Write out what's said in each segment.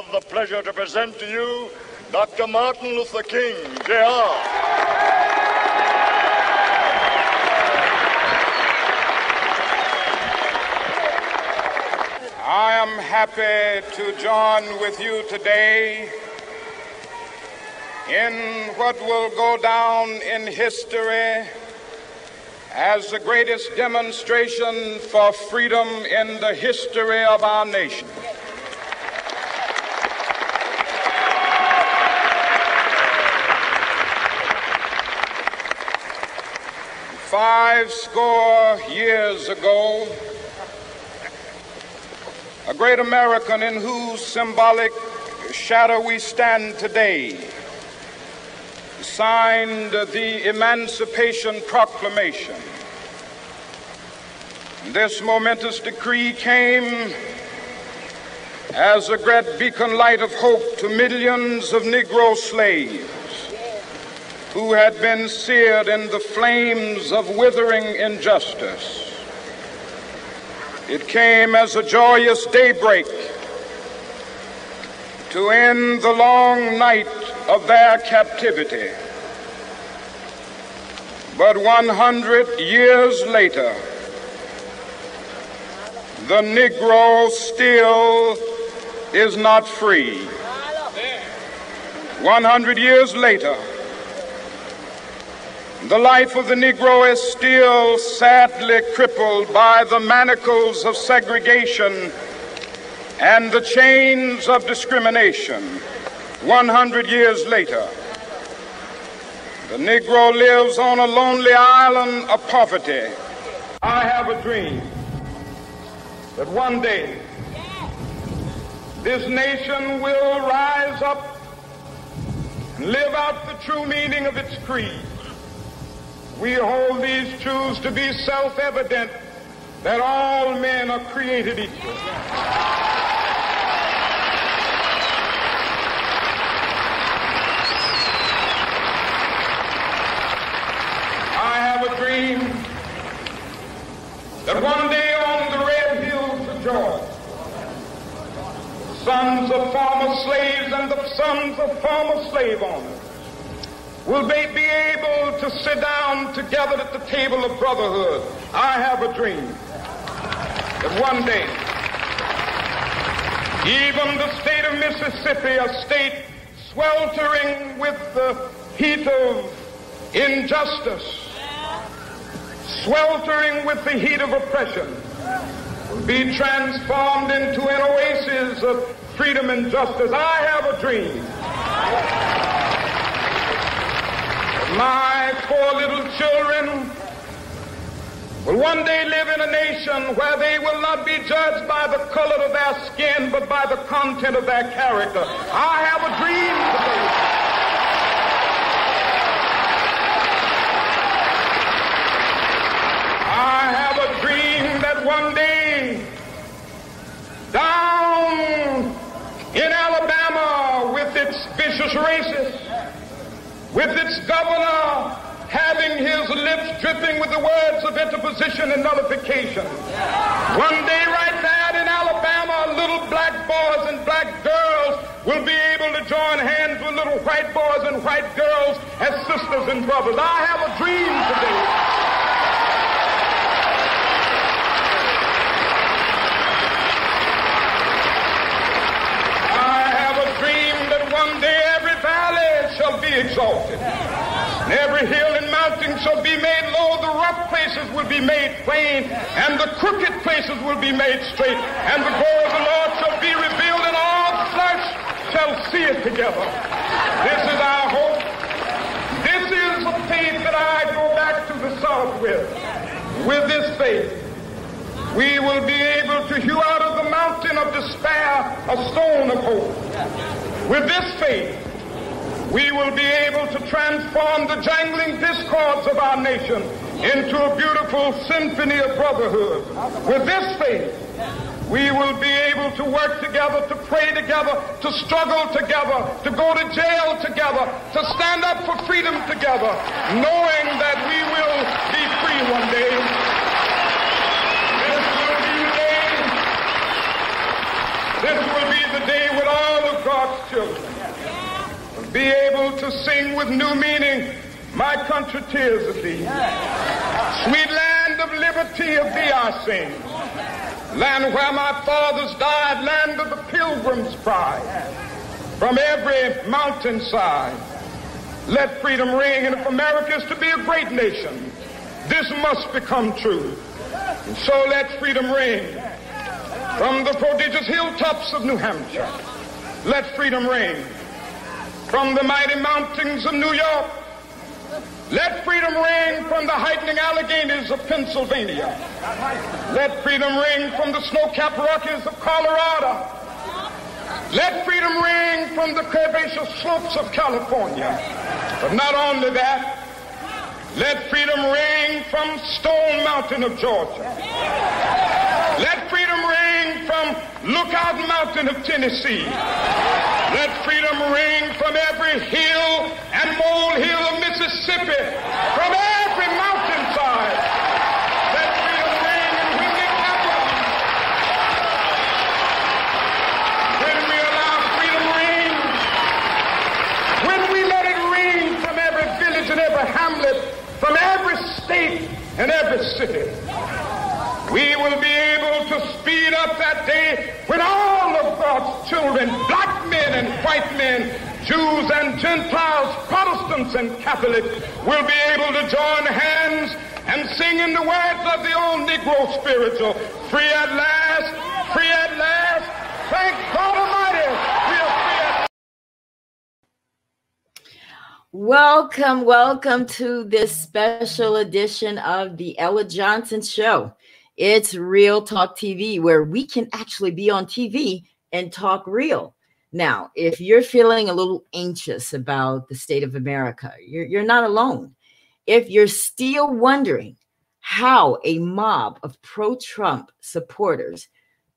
have the pleasure to present to you Dr. Martin Luther King, Jr. I am happy to join with you today in what will go down in history as the greatest demonstration for freedom in the history of our nation. Five score years ago, a great American in whose symbolic shadow we stand today signed the Emancipation Proclamation. This momentous decree came as a great beacon light of hope to millions of Negro slaves who had been seared in the flames of withering injustice. It came as a joyous daybreak to end the long night of their captivity. But 100 years later, the Negro still is not free. 100 years later, the life of the Negro is still sadly crippled by the manacles of segregation and the chains of discrimination. 100 years later, the Negro lives on a lonely island of poverty. I have a dream that one day this nation will rise up and live out the true meaning of its creed. We hold these truths to be self-evident, that all men are created equal. I have a dream that one day on the red hills of Georgia, sons of former slaves and the sons of former slave owners will they be able to sit down together at the table of brotherhood. I have a dream that one day, even the state of Mississippi, a state sweltering with the heat of injustice, sweltering with the heat of oppression, will be transformed into an oasis of freedom and justice. I have a dream. My poor little children will one day live in a nation where they will not be judged by the color of their skin, but by the content of their character. I have a dream today. I have a dream that one day, down in Alabama, with its vicious racists, with its governor having his lips dripping with the words of interposition and nullification. One day right there in Alabama, little black boys and black girls will be able to join hands with little white boys and white girls as sisters and brothers. I have a dream today. I have a dream that one day every valley shall be exalted, and every hill and mountain shall be made low. The rough places will be made plain, and the crooked places will be made straight, and the glory of the Lord shall be revealed, and all flesh shall see it together. This is our hope. This is the faith that I go back to the South with. With this faith, we will be able to hew out of the mountain of despair a stone of hope. With this faith, we will be able to transform the jangling discords of our nation into a beautiful symphony of brotherhood. With this faith, we will be able to work together, to pray together, to struggle together, to go to jail together, to stand up for freedom together, knowing that we will be free one day. This will be the day when all of God's children will be able to sing with new meaning, my country, tears of thee. Sweet land of liberty, of thee I sing. Land where my fathers died, land of the pilgrim's pride. From every mountainside, let freedom ring. And if America is to be a great nation, this must become true. And so let freedom ring. From the prodigious hilltops of New Hampshire, let freedom ring. From the mighty mountains of New York, let freedom ring. From the heightening Alleghenies of Pennsylvania, let freedom ring. From the snow-capped Rockies of Colorado, let freedom ring. From the curvaceous slopes of California. But not only that, let freedom ring from Stone Mountain of Georgia. Let freedom ring from Lookout Mountain of Tennessee. Let freedom ring from every hill and molehill of Mississippi, from every mountainside. Let freedom ring, and when we capital, when we allow freedom ring, when we let it ring from every village and every hamlet, from every state and every city, we will be able to speed up that day when all of God's children, black men and white men, Jews and Gentiles, Protestants and Catholics, will be able to join hands and sing in the words of the old Negro spiritual, free at last, free at last, thank God Almighty, we are free at last. Welcome, welcome to this special edition of the Ella Johnson Show. It's Real Talk TV, where we can actually be on TV and talk real. Now, if you're feeling a little anxious about the state of America, you're not alone. If you're still wondering how a mob of pro-Trump supporters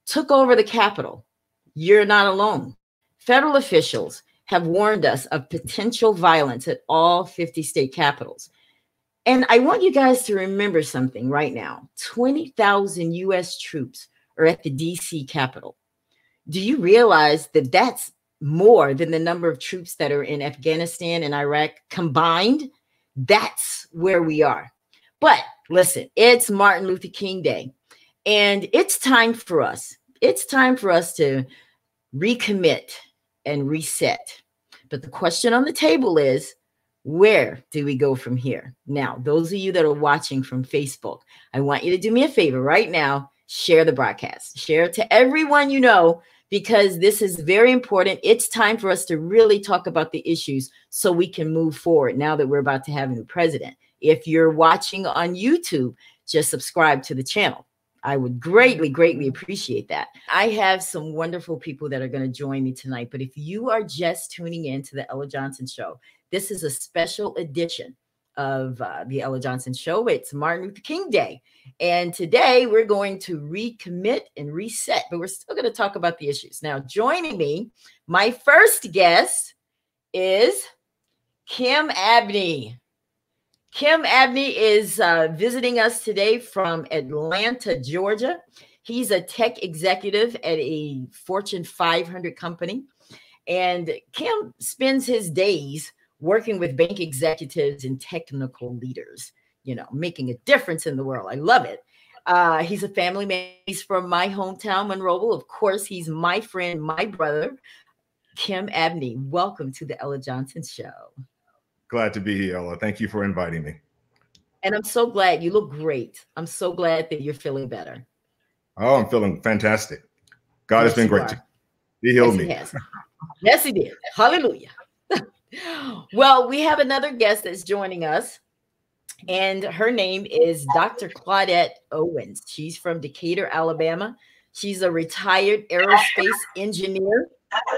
took over the Capitol, you're not alone. Federal officials have warned us of potential violence at all 50 state capitals. And I want you guys to remember something right now. 20,000 U.S. troops are at the D.C. Capitol. Do you realize that that's more than the number of troops that are in Afghanistan and Iraq combined? That's where we are. But listen, it's Martin Luther King Day, and it's time for us. It's time for us to recommit and reset. But the question on the table is, where do we go from here? Now, those of you that are watching from Facebook, I want you to do me a favor right now. Share the broadcast. Share it to everyone you know, because this is very important. It's time for us to really talk about the issues so we can move forward now that we're about to have a new president. If you're watching on YouTube, just subscribe to the channel. I would greatly, greatly appreciate that. I have some wonderful people that are going to join me tonight. But if you are just tuning in to the Ella Johnson Show, this is a special edition of the Ella Johnson Show. It's Martin Luther King Day. And today we're going to recommit and reset, but we're still going to talk about the issues. Now, joining me, my first guest is Kim Abney. Kim Abney is visiting us today from Atlanta, Georgia. He's a tech executive at a Fortune 500 company. And Kim spends his days working with bank executives and technical leaders, you know, making a difference in the world. I love it. He's a family man. He's from my hometown, Monroeville. Of course, he's my friend, my brother, Kim Abney. Welcome to the Ella Johnson Show. Glad to be here, Ella. Thank you for inviting me. And I'm so glad. You look great. I'm so glad that you're feeling better. Oh, I'm feeling fantastic. God has been great. He healed me. Yes, he did. Hallelujah. Well, we have another guest that's joining us, and her name is Dr. Claudette Owens. She's from Decatur, Alabama. She's a retired aerospace engineer,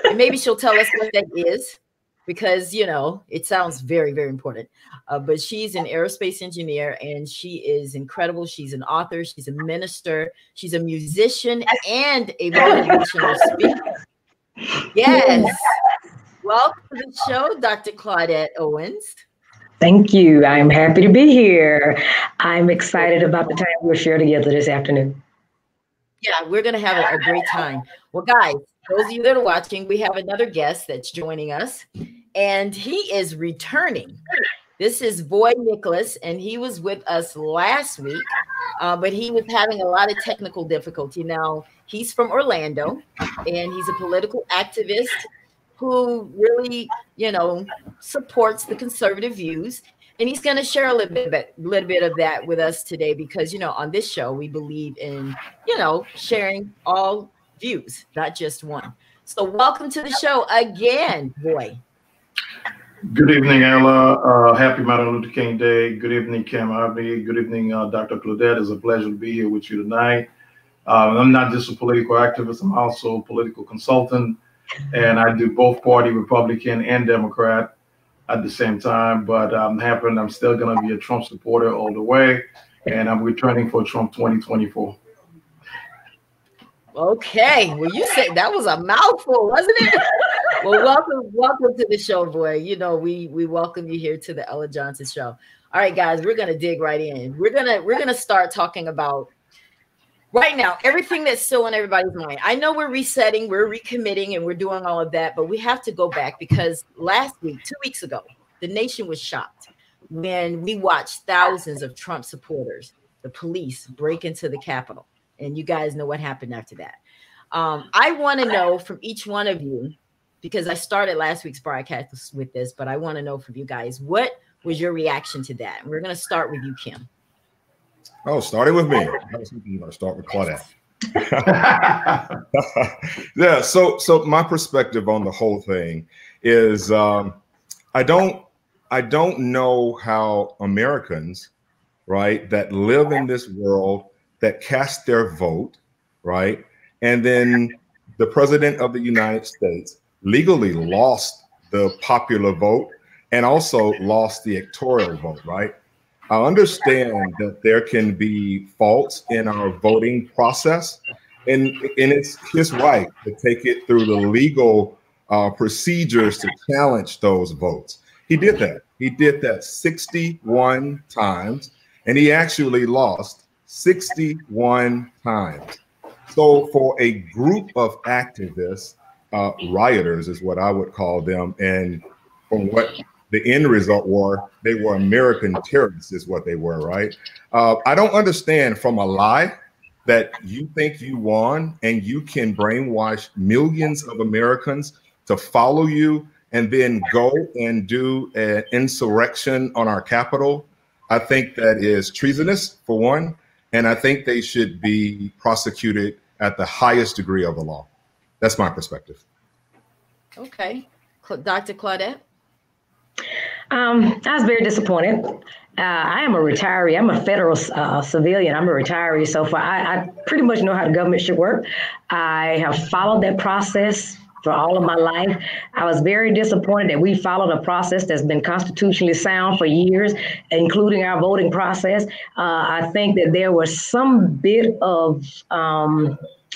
and maybe she'll tell us what that is, because, you know, it sounds very, very important. But she's an aerospace engineer, and she is incredible. She's an author. She's a minister. She's a musician and a motivational speaker. Yes. Welcome to the show, Dr. Claudette Owens. Thank you. I'm happy to be here. I'm excited about the time we'll share together this afternoon. Yeah, we're going to have a great time. Well, guys, those of you that are watching, we have another guest that's joining us, and he is returning. This is boy Nikolaus, and he was with us last week, but he was having a lot of technical difficulty. Now, he's from Orlando, and he's a political activist who really, supports the conservative views. And he's going to share a little bit of that with us today because, on this show, we believe in, sharing all views, not just one. So welcome to the show again, boy. Good evening, Ella. Happy Martin Luther King Day. Good evening, Kim Abney. Good evening, Dr. Claudette. It's a pleasure to be here with you tonight. I'm not just a political activist. I'm also a political consultant, and I do both party, Republican and Democrat at the same time. But I'm still going to be a Trump supporter all the way, and I'm returning for Trump 2024. Okay, well, you said that was a mouthful, wasn't it? Well, welcome to the show, boy. We welcome you here to the Ella Johnson Show. All right, guys, we're gonna dig right in. We're gonna start talking about right now everything that's still on everybody's mind. I know we're resetting, we're recommitting, and we're doing all of that, but we have to go back because last week, 2 weeks ago, the nation was shocked when we watched thousands of Trump supporters, the police, break into the Capitol. And you guys know what happened after that. I want to know from each one of you, because I started last week's broadcast with this, but I want to know from you guys, what was your reaction to that? And we're going to start with you, Kim. Oh, starting with me. I was thinking you were going to start with Claudette. Yeah. So my perspective on the whole thing is, I don't know how Americans, right, that live in this world, that cast their vote, right? And then the president of the United States legally lost the popular vote and also lost the electoral vote, right? I understand that there can be faults in our voting process, and it's his right to take it through the legal procedures to challenge those votes. He did that. He did that 61 times, and he actually lost 61 times. So for a group of activists, rioters is what I would call them, and from what the end result were, they were American terrorists is what they were, right? I don't understand from a lie that you think you won and you can brainwash millions of Americans to follow you and then go and do an insurrection on our Capitol. I think that is treasonous, for one. And I think they should be prosecuted at the highest degree of the law. That's my perspective. Okay. Dr. Claudette? I was very disappointed. I am a retiree. I'm a federal civilian. I'm a retiree. So I pretty much know how the government should work. I have followed that process for all of my life. I was very disappointed that we followed a process that's been constitutionally sound for years, including our voting process. I think that there was some bit of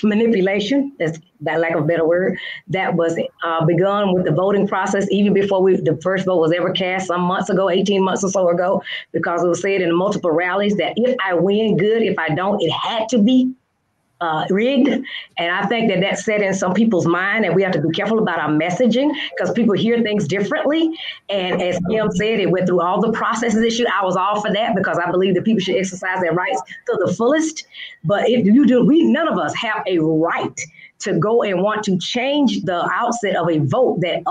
manipulation, that's that lack of a better word, that was begun with the voting process even before the first vote was ever cast some months ago, 18 months or so ago, because it was said in multiple rallies that if I win, good. If I don't, it had to be rigged. And I think that set in some people's mind, and we have to be careful about our messaging because people hear things differently. And as Kim said, it went through all the processes issue. I was all for that because I believe that people should exercise their rights to the fullest. But if you do, none of us have a right to go and want to change the outset of a vote that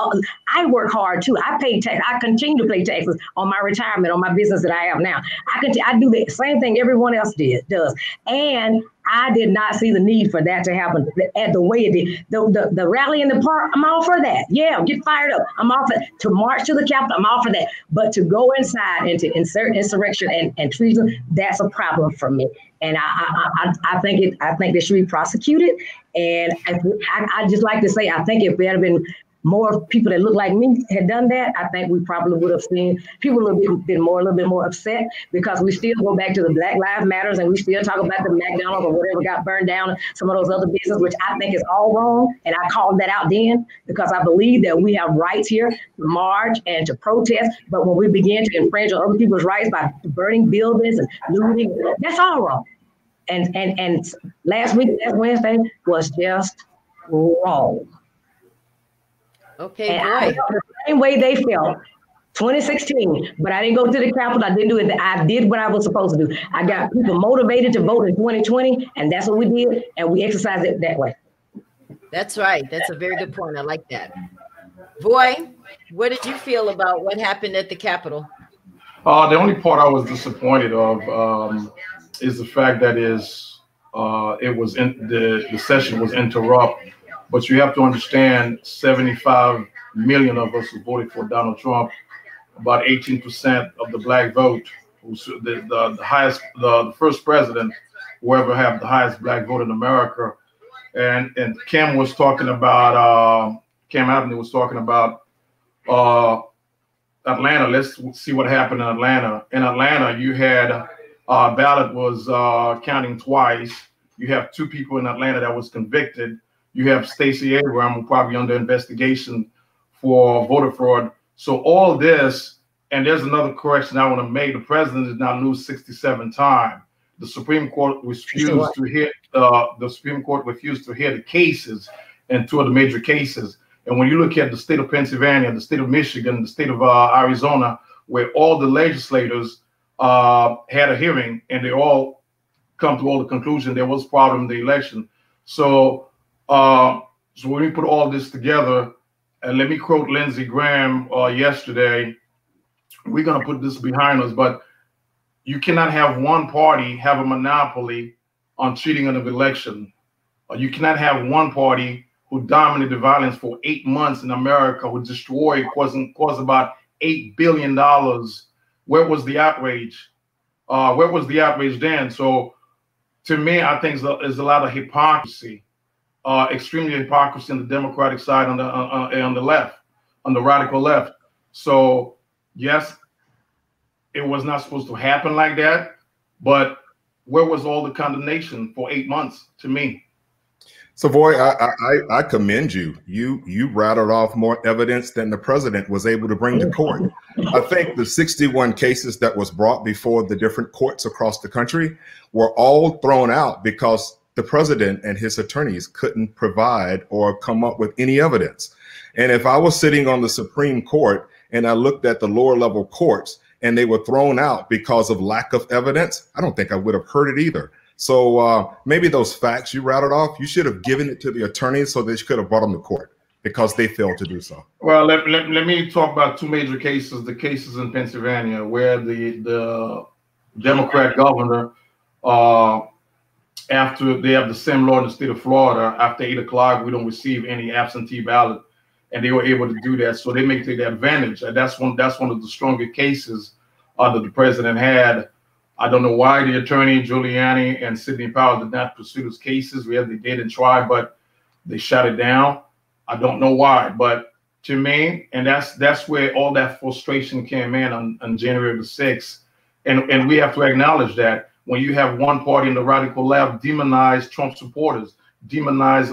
I work hard too. I pay tax. I continue to pay taxes on my retirement, on my business that I have now. I do the same thing everyone else does. And I did not see the need for that to happen at the way it did. The rally in the park, I'm all for that. Yeah, get fired up. I'm all for that. To march to the Capitol, I'm all for that. But to go inside and to insert insurrection and treason, that's a problem for me. And I think they should be prosecuted. And I just like to say, I think if there had been more people that look like me had done that, I think we probably would have seen people a little bit more upset, because we still go back to the Black Lives Matters and we still talk about the McDonald's or whatever got burned down, some of those other businesses, which I think is all wrong. And I called that out then because I believe that we have rights here to march and to protest. But when we begin to infringe on other people's rights by burning buildings and looting, that's all wrong. And last Wednesday was just wrong. Okay, and boy. I felt the same way they felt 2016, but I didn't go to the Capitol. I didn't do it. I did what I was supposed to do. I got people motivated to vote in 2020, and that's what we did, and we exercised it that way. That's right. That's a very good point. I like that. Boy, what did you feel about what happened at the Capitol? The only part I was disappointed of is the fact that the session was interrupted. But you have to understand, 75 million of us who voted for Donald Trump, about 18% of the black vote, the highest, the first president who ever have the highest black vote in America. And Kim was talking about, Kim Abney was talking about Atlanta. Let's see what happened in Atlanta. In Atlanta, you had ballot was counting twice. You have 2 people in Atlanta that was convicted. You have Stacey Abrams, who probably under investigation for voter fraud. So all this, and there's another correction I want to make. The president did not lose 67 times. The Supreme Court refused to hear the cases in 2 of the major cases. And when you look at the state of Pennsylvania, the state of Michigan, the state of Arizona, where all the legislators had a hearing and they all come to all the conclusion there was problem in the election. So when we put all this together, and let me quote Lindsey Graham yesterday, we're going to put this behind us, but you cannot have one party have a monopoly on cheating in an election. You cannot have one party who dominated the violence for 8 months in America, who destroyed, caused about $8 billion. Where was the outrage? Where was the outrage then? So to me, I think there's a lot of hypocrisy, extremely hypocrisy on the Democratic side, on the left, on the radical left. So yes, it was not supposed to happen like that, but where was all the condemnation for 8 months to me? So, boy, I commend you. You rattled off more evidence than the president was able to bring to court. I think the 61 cases that was brought before the different courts across the country were all thrown out because the president and his attorneys couldn't provide or come up with any evidence. And if I was sitting on the Supreme Court and I looked at the lower level courts and they were thrown out because of lack of evidence, I don't think I would have heard it either. So maybe those facts you rattled off, you should have given it to the attorneys so they could have brought them to court because they failed to do so. Well, let me talk about 2 major cases, the cases in Pennsylvania where the Democrat governor, after they have the same law in the state of Florida, after 8 o'clock, we don't receive any absentee ballot, and they were able to do that. So they may take advantage. And that's one of the stronger cases that the president had. I don't know why the attorney Giuliani and Sidney Powell did not pursue those cases. They did and tried, but they shut it down. I don't know why, but to me, and that's where all that frustration came in on January the 6th. And we have to acknowledge that when you have one party in the radical left demonize Trump supporters, demonize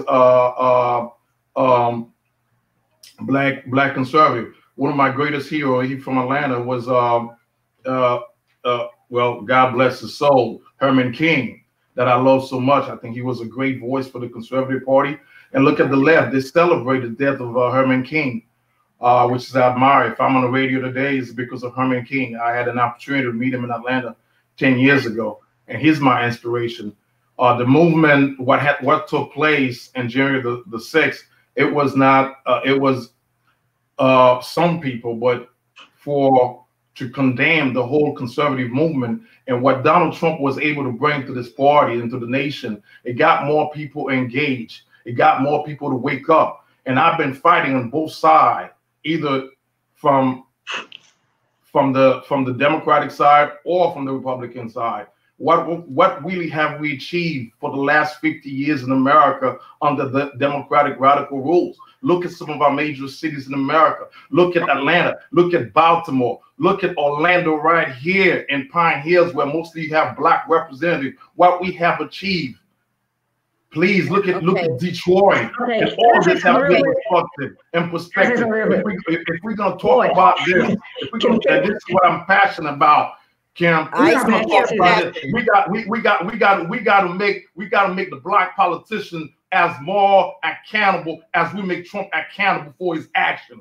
black conservative. One of my greatest heroes, he from Atlanta, was well, God bless his soul, Herman King, that I love so much. I think he was a great voice for the Conservative Party. And look at the left, they celebrate the death of Herman King, which is I admire. If I'm on the radio today, it's because of Herman King. I had an opportunity to meet him in Atlanta 10 years ago, and he's my inspiration. The movement, what took place in January the 6th, it was not, it was some people, but to condemn the whole conservative movement and what Donald Trump was able to bring to this party and to the nation. It got more people engaged. It got more people to wake up. And I've been fighting on both sides, either from the Democratic side or from the Republican side. What really have we achieved for the last 50 years in America under the Democratic radical rules? Look at some of our major cities in America. Look at Atlanta. Look at Baltimore. Look at Orlando right here in Pine Hills, where mostly you have black representatives. What we have achieved. Please look at Detroit. Okay. And all this have been reflected in perspective. If we're gonna talk about this, and this is what I'm passionate about, Kim. We gotta make the black politician as more accountable as we make Trump accountable for his action.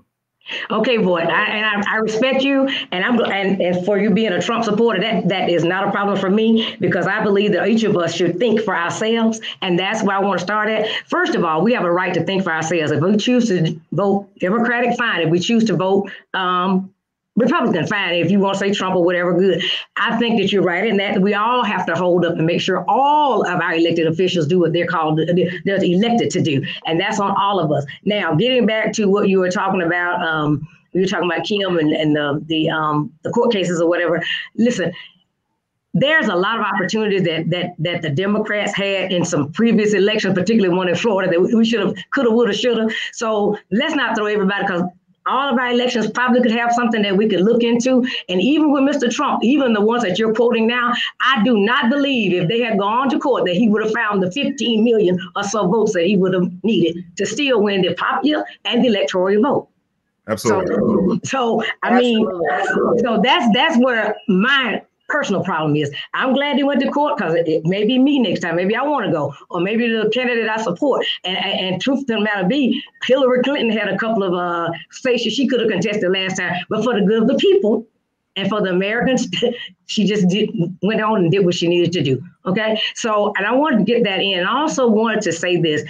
Okay, Boyd, I respect you, and for you being a Trump supporter, that is not a problem for me, because I believe that each of us should think for ourselves, and that's where I want to start at. First of all, we have a right to think for ourselves. If we choose to vote Democratic, fine. If we choose to vote Republican, fine. If you want to say Trump or whatever, good. I think that you're right in that we all have to hold up and make sure all of our elected officials do what they're elected to do. And that's on all of us. Now, getting back to what you were talking about, you were talking about Kim and the court cases or whatever. Listen, there's a lot of opportunities that the Democrats had in some previous elections, particularly one in Florida, that we should have, could have, would have, should have. So let's not throw everybody, because all of our elections probably could have something that we could look into. And even with Mr. Trump, even the ones that you're quoting now, I do not believe if they had gone to court that he would have found the 15 million or so votes that he would have needed to still win the popular and the electoral vote. Absolutely. So I mean, so that's where my personal problem is. I'm glad they went to court, because it may be me next time. Maybe I want to go, or maybe the candidate I support. And truth to the matter be, Hillary Clinton had a couple of stations she could have contested last time, but for the good of the people and for the Americans, she just went on and did what she needed to do. Okay, so, and I wanted to get that in. I also wanted to say this.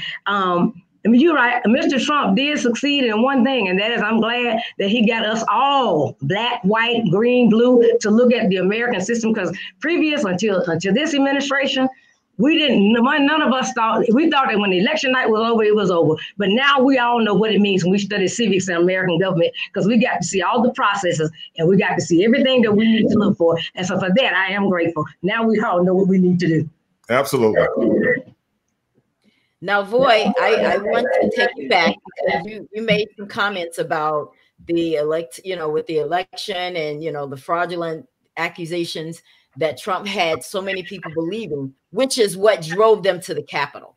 I mean, you're right. Mr. Trump did succeed in one thing, and that is I'm glad that he got us all, black, white, green, blue, to look at the American system, because previous until this administration, none of us thought that when the election night was over, it was over. But now we all know what it means when we study civics and American government, because we got to see all the processes and we got to see everything that we need to look for. And so for that, I am grateful. Now we all know what we need to do. Absolutely. Now, Voy, I want to take you back, because you made some comments about the with the election and, the fraudulent accusations that Trump had so many people believing, which is what drove them to the Capitol.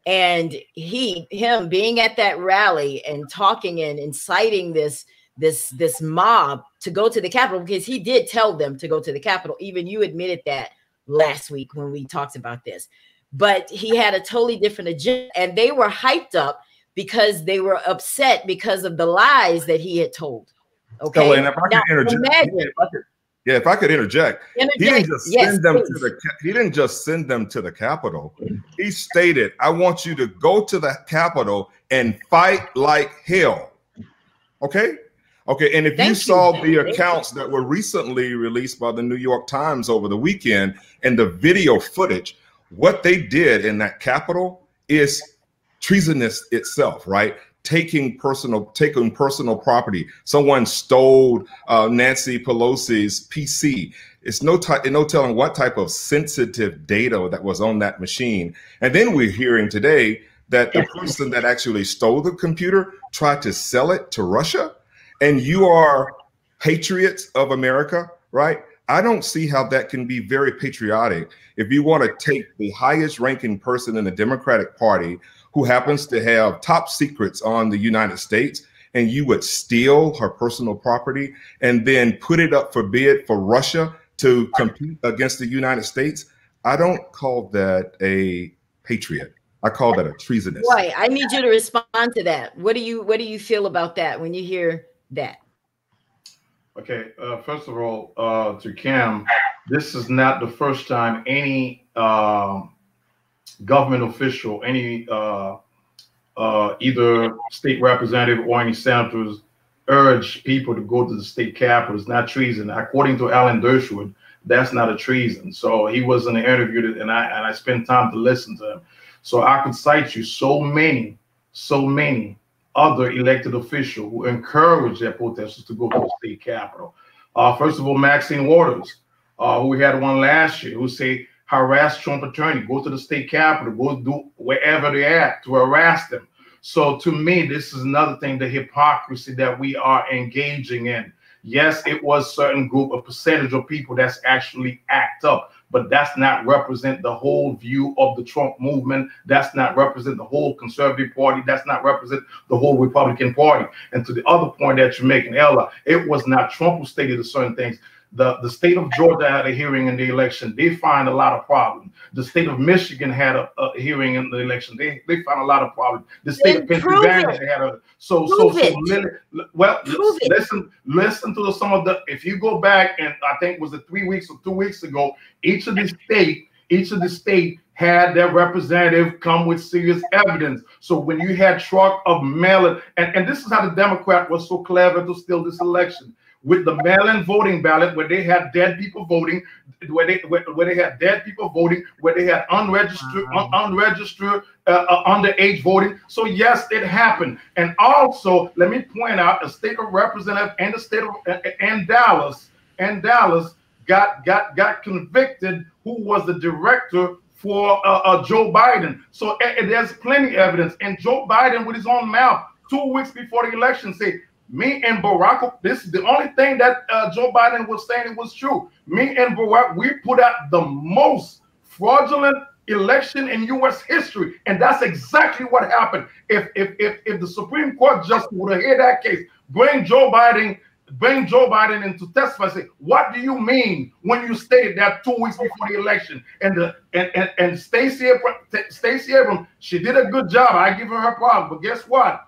And him being at that rally and talking and inciting this mob to go to the Capitol, because he did tell them to go to the Capitol. Even you admitted that last week when we talked about this. But he had a totally different agenda, and they were hyped up because they were upset because of the lies that he had told. Okay. Oh, and if I could interject, if I could interject, he didn't just send them to the. He didn't just send them to the Capitol. He stated, "I want you to go to the Capitol and fight like hell." Okay. Okay. And if you saw the accounts that were recently released by the New York Times over the weekend and the video footage, what they did in that Capitol is treasonous itself, right? Taking personal property. Someone stole Nancy Pelosi's PC. It's no telling what type of sensitive data that was on that machine. And then we're hearing today that the person that actually stole the computer tried to sell it to Russia. And you are patriots of America, right? I don't see how that can be very patriotic if you want to take the highest ranking person in the Democratic Party who happens to have top secrets on the United States, and you would steal her personal property and then put it up for bid for Russia to compete against the United States. I don't call that a patriot. I call that a treasonous. Right. I need you to respond to that. What do you feel about that when you hear that? Okay, first of all, to Kim, this is not the first time any government official, any either state representative or any senators urge people to go to the state capitol. It's not treason. According to Alan Dershowitz, that's not a treason. So he was in the interview, and I spent time to listen to him. So I could cite you so many other elected officials who encourage their protesters to go to the state capitol. First of all, Maxine Waters, who we had one last year, who say harass Trump attorney, go to the state capitol, go do wherever they're at to harass them. So to me, this is another thing, the hypocrisy that we are engaging in. Yes, it was certain group, a percentage of people that's actually act up, but that's not represent the whole view of the Trump movement. That's not represent the whole conservative party. That's not represent the whole Republican Party. And to the other point that you're making, Ella, it was not Trump who stated certain things. The state of Georgia had a hearing in the election. They find a lot of problems. The state of Michigan had a hearing in the election. They found a lot of problems. The state of Pennsylvania had a listen to some of the. If you go back, and I think it was 3 weeks or 2 weeks ago, each of the state had their representative come with serious evidence. So when you had truck of mail-in, and this is how the Democrat was so clever to steal this election, with the mail-in voting ballot, where they had dead people voting, where they had unregistered underage voting. So yes, it happened. And also, let me point out, a state representative and the state of Dallas got convicted, who was the director for Joe Biden. So there's plenty of evidence. And Joe Biden, with his own mouth, 2 weeks before the election, said, me and Barack, this is the only thing that Joe Biden was saying it was true. Me and Barack, we put out the most fraudulent election in U.S. history. And that's exactly what happened. If the Supreme Court just would have heard that case, bring Joe Biden in to testify, say, what do you mean when you stated that 2 weeks before the election? And Stacey Abrams, she did a good job. I give her problem. But guess what?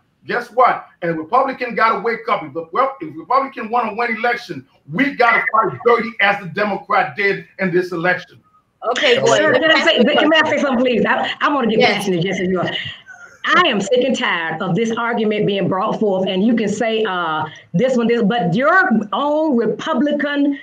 And Republican got to wake up. If Republican want to win election, we got to fight dirty as the Democrat did in this election. Okay, boy. Sir, can I say something, please? I want to get passionate just as you are. I am sick and tired of this argument being brought forth, and you can say this, but your own Republican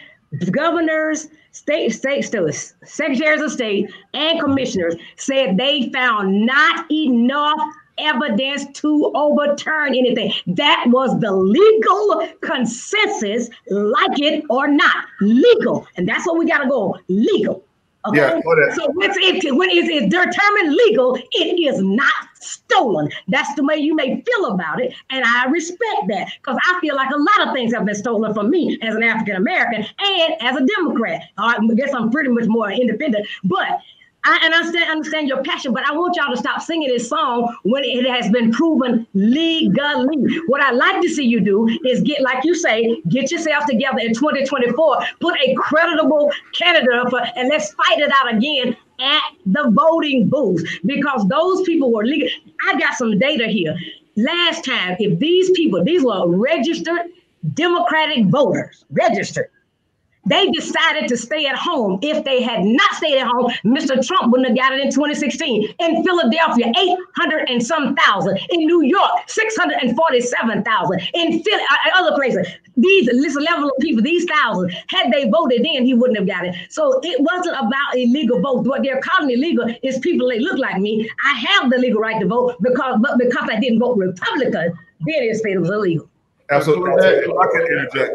governors, secretaries of state, and commissioners said they found not enough evidence to overturn anything. That was the legal consensus, like it or not, legal, and that's what we got to go legal. Okay? Yeah, so when it's determined legal, it is not stolen. That's the way you may feel about it, and I respect that, because I feel like a lot of things have been stolen from me as an African American and as a Democrat. I guess I'm pretty much more independent, but I understand your passion, but I want y'all to stop singing this song when it has been proven legally. What I'd like to see you do is get, like you say, get yourself together in 2024, put a creditable candidate up, and let's fight it out again at the voting booth, because those people were legal. I got some data here. Last time, if these people, these were registered Democratic voters, registered, they decided to stay at home. If they had not stayed at home, Mr. Trump wouldn't have got it in 2016. In Philadelphia, 800 and some thousand. In New York, 647,000. In other places, this level of people, these thousands, had they voted then, he wouldn't have got it. So it wasn't about illegal votes. What they're calling illegal is people that look like me. I have the legal right to vote, because I didn't vote Republican, then it's stated it was illegal. Absolutely. If I could interject.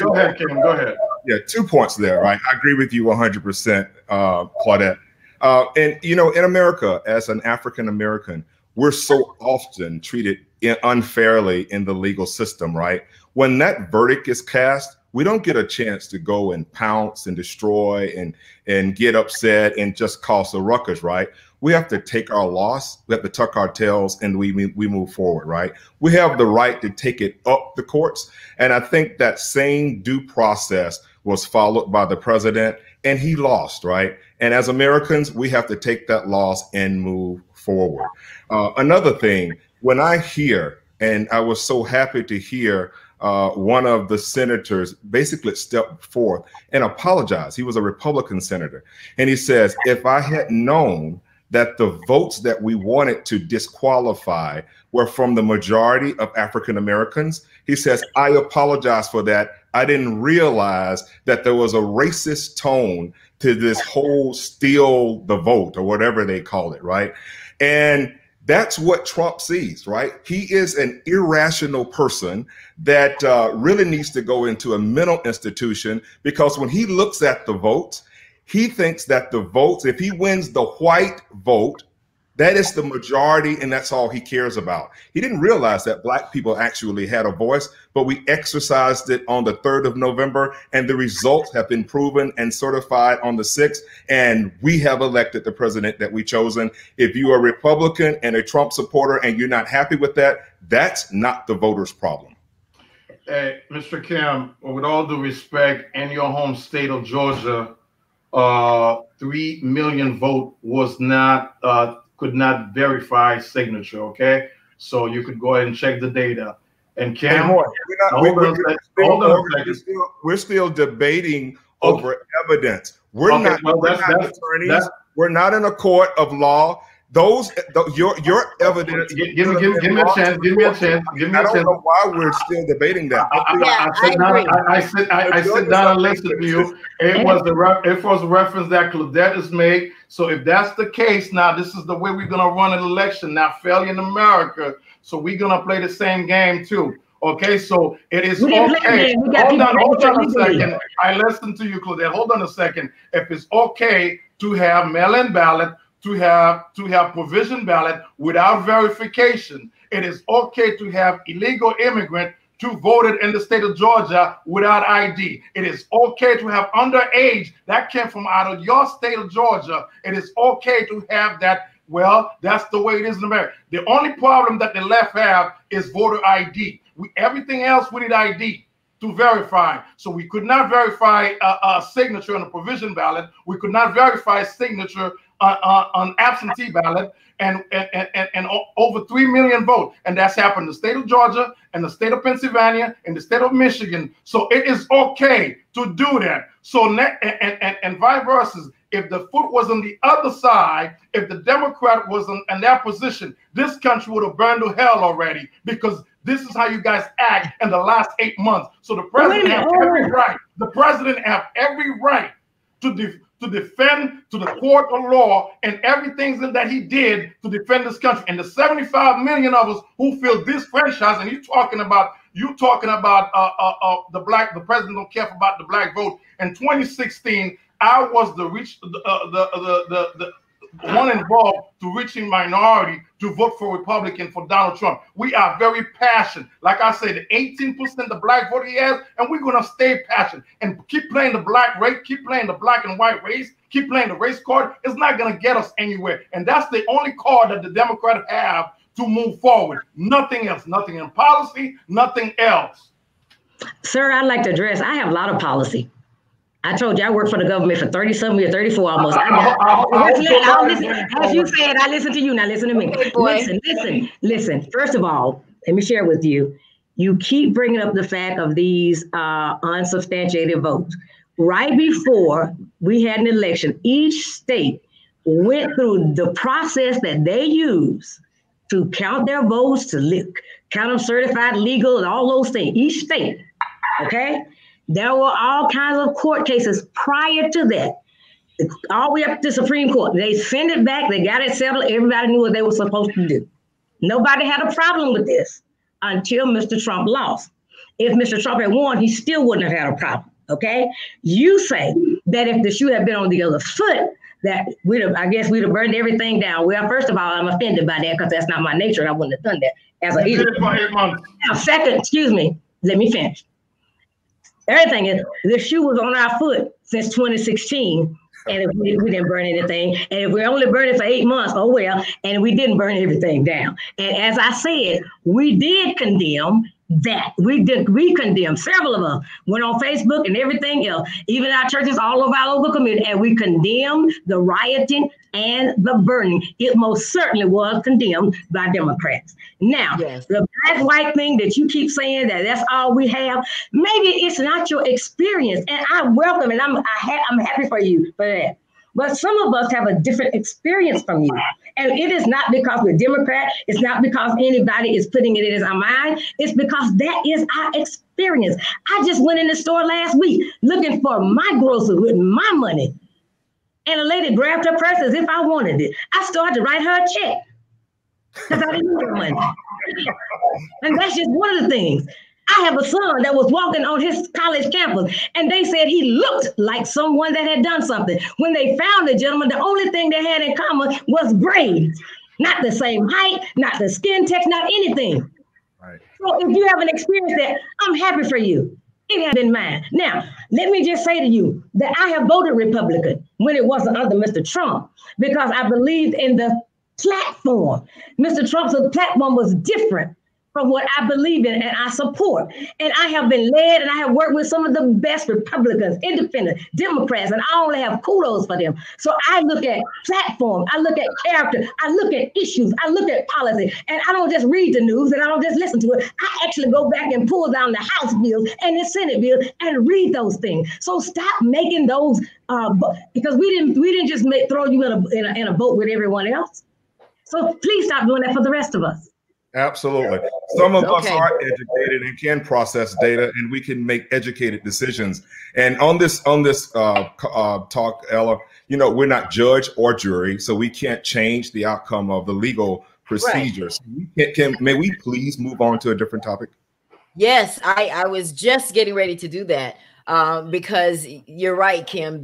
Go ahead, Kim. Go ahead. Yeah, 2 points there, right? I agree with you 100%, Claudette. And, you know, in America, as an African American, we're so often treated unfairly in the legal system, right? When that verdict is cast, we don't get a chance to go and pounce and destroy and get upset and just cause a ruckus, right? We have to take our loss, we have to tuck our tails, and we move forward, right? We have the right to take it up the courts. And I think that same due process was followed by the president, and he lost, right? And as Americans, we have to take that loss and move forward. Another thing, when I hear, and I was so happy to hear one of the senators basically step forth and apologize. He was a Republican senator. And he says, if I had known that the votes that we wanted to disqualify were from the majority of African Americans, he says, I apologize for that. I didn't realize that there was a racist tone to this whole steal the vote, or whatever they call it, right? And that's what Trump sees, right? He is an irrational person that really needs to go into a mental institution, because when he looks at the votes, he thinks that the votes, if he wins the white vote, that is the majority, and that's all he cares about. He didn't realize that Black people actually had a voice, but we exercised it on the 3rd of November, and the results have been proven and certified on the 6th, and we have elected the president that we've chosen. If you are a Republican and a Trump supporter and you're not happy with that, that's not the voters' problem. Mr. Kim, with all due respect, in your home state of Georgia, 3 million vote was not could not verify signature. Okay, so you could go ahead and check the data. And Kim, we're still debating over evidence. We're not attorneys. We're not in a court of law. Your evidence. Give me a chance. Give me a chance. I don't know why we're still debating that. I sit down and listen to you. It was a reference that Claudette has made. So if that's the case, now this is the way we're gonna run an election. Now, failure in America. So we're gonna play the same game too. Okay, so it is okay. Hold on a second. I listened to you, Claudette. Hold on a second. If it's okay to have mail-in ballot, to have provision ballot without verification, it is okay to have illegal immigrant to vote in the state of Georgia without ID. It is okay to have underage that came from out of your state of Georgia. It is okay to have that. Well, that's the way it is in America. The only problem that the left have is voter ID. Everything else we need ID to verify. So we could not verify a signature on a provision ballot. We could not verify a signature on absentee ballot, and over 3 million votes. And that's happened in the state of Georgia and the state of Pennsylvania and the state of Michigan. So it is okay to do that. So and vice versa. If the foot was on the other side, if the Democrat was in that position, this country would have burned to hell already, because this is how you guys act in the last 8 months. So the president has every right. The president has every right to defend to the court of law and everything that he did to defend this country. And the 75 million of us who feel disfranchised, and you're talking about the president don't care about the black vote. In 2016, I was the one involved to reaching minority to vote for Republican for Donald Trump. We are very passionate. Like I said, 18% of the black vote he has, and we're gonna stay passionate and keep playing the black race, keep playing the black and white race, keep playing the race card. It's not gonna get us anywhere. And that's the only card that the Democrats have to move forward. Nothing else, nothing in policy, nothing else. Sir, I'd like to address, I have a lot of policy. I told you I worked for the government for 30-something years, 34 almost. As you said, I listen to you. Now listen to me. Listen. First of all, let me share with you. You keep bringing up the fact of these unsubstantiated votes. Right before we had an election, each state went through the process that they use to count their votes, to count them certified, legal, and all those things. Each state, okay? There were all kinds of court cases prior to that, all the way up to the Supreme Court. They sent it back. They got it settled. Everybody knew what they were supposed to do. Nobody had a problem with this until Mr. Trump lost. If Mr. Trump had won, he still wouldn't have had a problem, okay? You say that if the shoe had been on the other foot, that I guess we'd have burned everything down. Well, first of all, I'm offended by that because that's not my nature, and I wouldn't have done that as a leader. Now, second, excuse me, let me finish. Everything is, the shoe was on our foot since 2016, and if we didn't burn anything, and if we only burned it for 8 months, oh well, and we didn't burn everything down. And as I said, we did condemn that. We condemned, several of us went on Facebook and everything else, even our churches all over our local community, and we condemned the rioting and the burning. It most certainly was condemned by Democrats. Now, yes, the black-white thing that you keep saying that that's all we have, maybe it's not your experience, and I welcome and I'm happy for you for that. But some of us have a different experience from you. And it is not because we're Democrat. It's not because anybody is putting it in our mind. It's because that is our experience. I just went in the store last week looking for my groceries with my money. And a lady grabbed her purse as if I wanted it. I started to write her a check because I didn't need money. And that's just one of the things. I have a son that was walking on his college campus, and they said he looked like someone that had done something. When they found the gentleman, the only thing they had in common was braids. Not the same height, not the skin texture, not anything. Right. So if you have an experience that, I'm happy for you. It has been mine. Now, let me just say to you that I have voted Republican when it wasn't under Mr. Trump, because I believed in the platform. Mr. Trump's platform was different from what I believe in and I support. And I have been led and I have worked with some of the best Republicans, independents, Democrats, and I only have kudos for them. So I look at platform, I look at character, I look at issues, I look at policy, and I don't just read the news and I don't just listen to it. I actually go back and pull down the House bills and the Senate bills and read those things. So stop making those because we didn't just throw you in a boat with everyone else. So please stop doing that for the rest of us. Absolutely. Some of us are educated and can process data, and we can make educated decisions. And on this talk, Ella, you know, we're not judge or jury, so we can't change the outcome of the legal procedures. Right. May we please move on to a different topic? Yes, I was just getting ready to do that because you're right, Kim.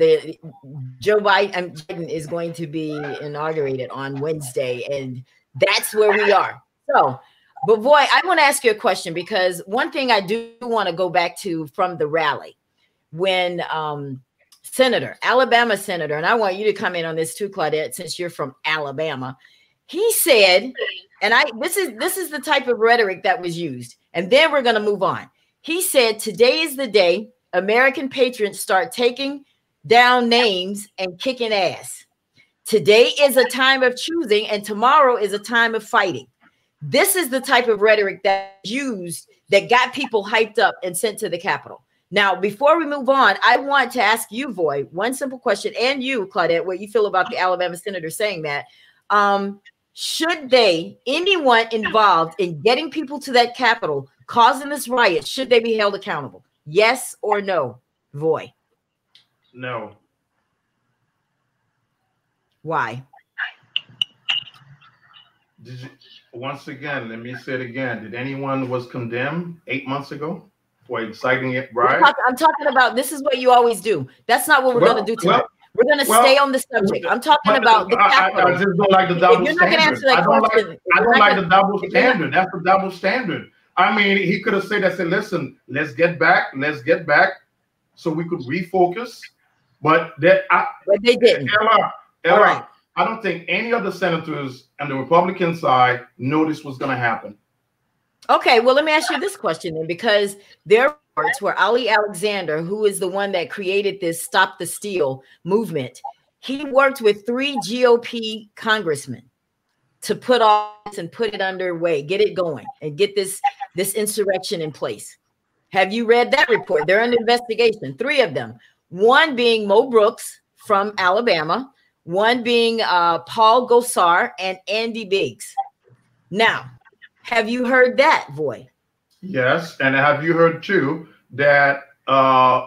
Joe Biden is going to be inaugurated on Wednesday, and that's where we are. So, but boy, I want to ask you a question because one thing I do want to go back to from the rally when Alabama Senator, and I want you to comment on this too, Claudette, since you're from Alabama. He said, and this is the type of rhetoric that was used, and then we're going to move on. He said, today is the day American patriots start taking down names and kicking ass. Today is a time of choosing, and tomorrow is a time of fighting. This is the type of rhetoric that used that got people hyped up and sent to the Capitol. Now, before we move on, I want to ask you, Voy, one simple question, and you, Claudette, what you feel about the Alabama senator saying that. Should anyone involved in getting people to that Capitol, causing this riot, should they be held accountable? Yes or no, Voy? No. Why? Once again, let me say it again. Did anyone was condemned 8 months ago for inciting it? Right. I'm talking about, this is what you always do. That's not what we're going to do tonight. We're going to stay on the subject. I'm talking about the Capitol. I just don't like the double standard. I don't like the double standard. That's the double standard. I mean, he could have said, listen, let's get back so we could refocus. But they didn't. All right. I don't think any of the senators on the Republican side knew this was going to happen. Okay, well, let me ask you this question then, because there are reports where Ali Alexander, who is the one that created this Stop the Steal movement, he worked with 3 GOP congressmen to put all this and put it underway, get it going, and get this insurrection in place. Have you read that report? They're under investigation, 3 of them. One being Mo Brooks from Alabama, one being Paul Gosar and Andy Biggs. Now, have you heard that, Voy? Yes, and have you heard too that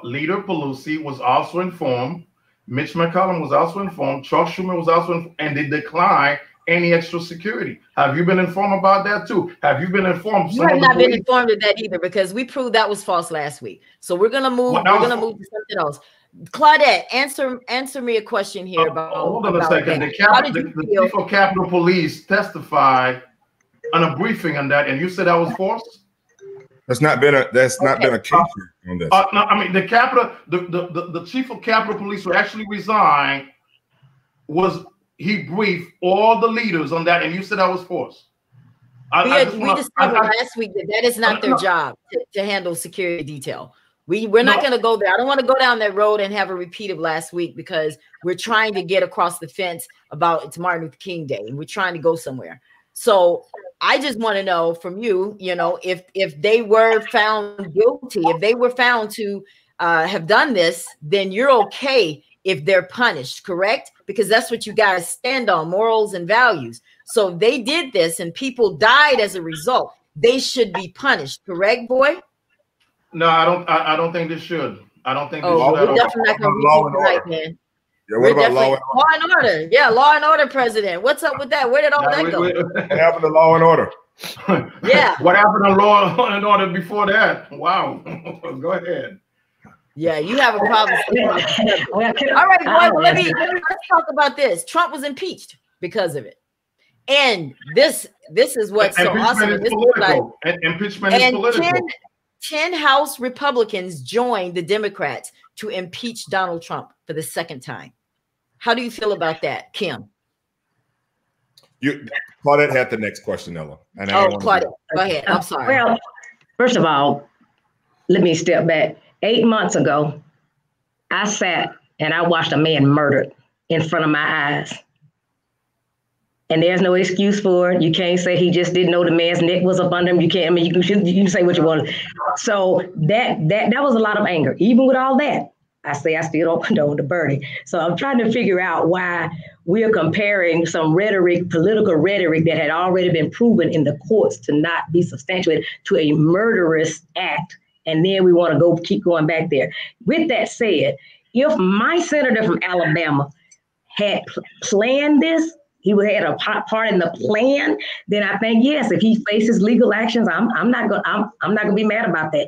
Leader Pelosi was also informed, Mitch McConnell was also informed, Chuck Schumer was also informed, and they declined any extra security. Have you been informed about that too? Have you been informed? You have not been informed of that either, because we proved that was false last week. So we're gonna move. We're gonna move to something else. Claudette, answer me a question here about. Hold on a second. The chief of Capitol Police testified on a briefing on that, and you said that was false. That's not been a case on this. No, I mean the chief of Capitol Police who actually resigned he briefed all the leaders on that, and you said that was false. We discovered last week that is not their job to handle security detail. We're not going to go there. I don't want to go down that road and have a repeat of last week, because we're trying to get across the fence about it's Martin Luther King Day, and we're trying to go somewhere. So I just want to know from you, if they were found guilty, if they were found to have done this, then you're okay if they're punished, correct? Because that's what you guys stand on, morals and values. So they did this and people died as a result. They should be punished, correct, Voy? No, I don't think they should. I don't think they should. We're definitely not going to read tonight, man. Yeah, what about law and order? Yeah, law and order, President. What's up with that? Where did all that go? What happened to law and order? Yeah. What happened to law and order before that? Wow. Go ahead. Yeah, you have a problem. All right, boy. Let's talk about this. Trump was impeached because of it, and this is what's so awesome. Impeachment is political. 10 House Republicans joined the Democrats to impeach Donald Trump for the second time. How do you feel about that, Kim? Claudette had the next question, Ella. And Claudette, go ahead. I'm sorry. Well, first of all, let me step back. 8 months ago, I sat and I watched a man murdered in front of my eyes. And there's no excuse for it. You can't say he just didn't know the man's neck was up under him. You can't. I mean, you can say what you want. So that was a lot of anger. Even with all that, I still don't condone the burning. So I'm trying to figure out why we're comparing some rhetoric, political rhetoric that had already been proven in the courts to not be substantiated to a murderous act. And then we want to keep going back there. With that said, if my senator from Alabama had planned this, he had a part in the plan, then I think, yes, if he faces legal actions, I'm not gonna be mad about that.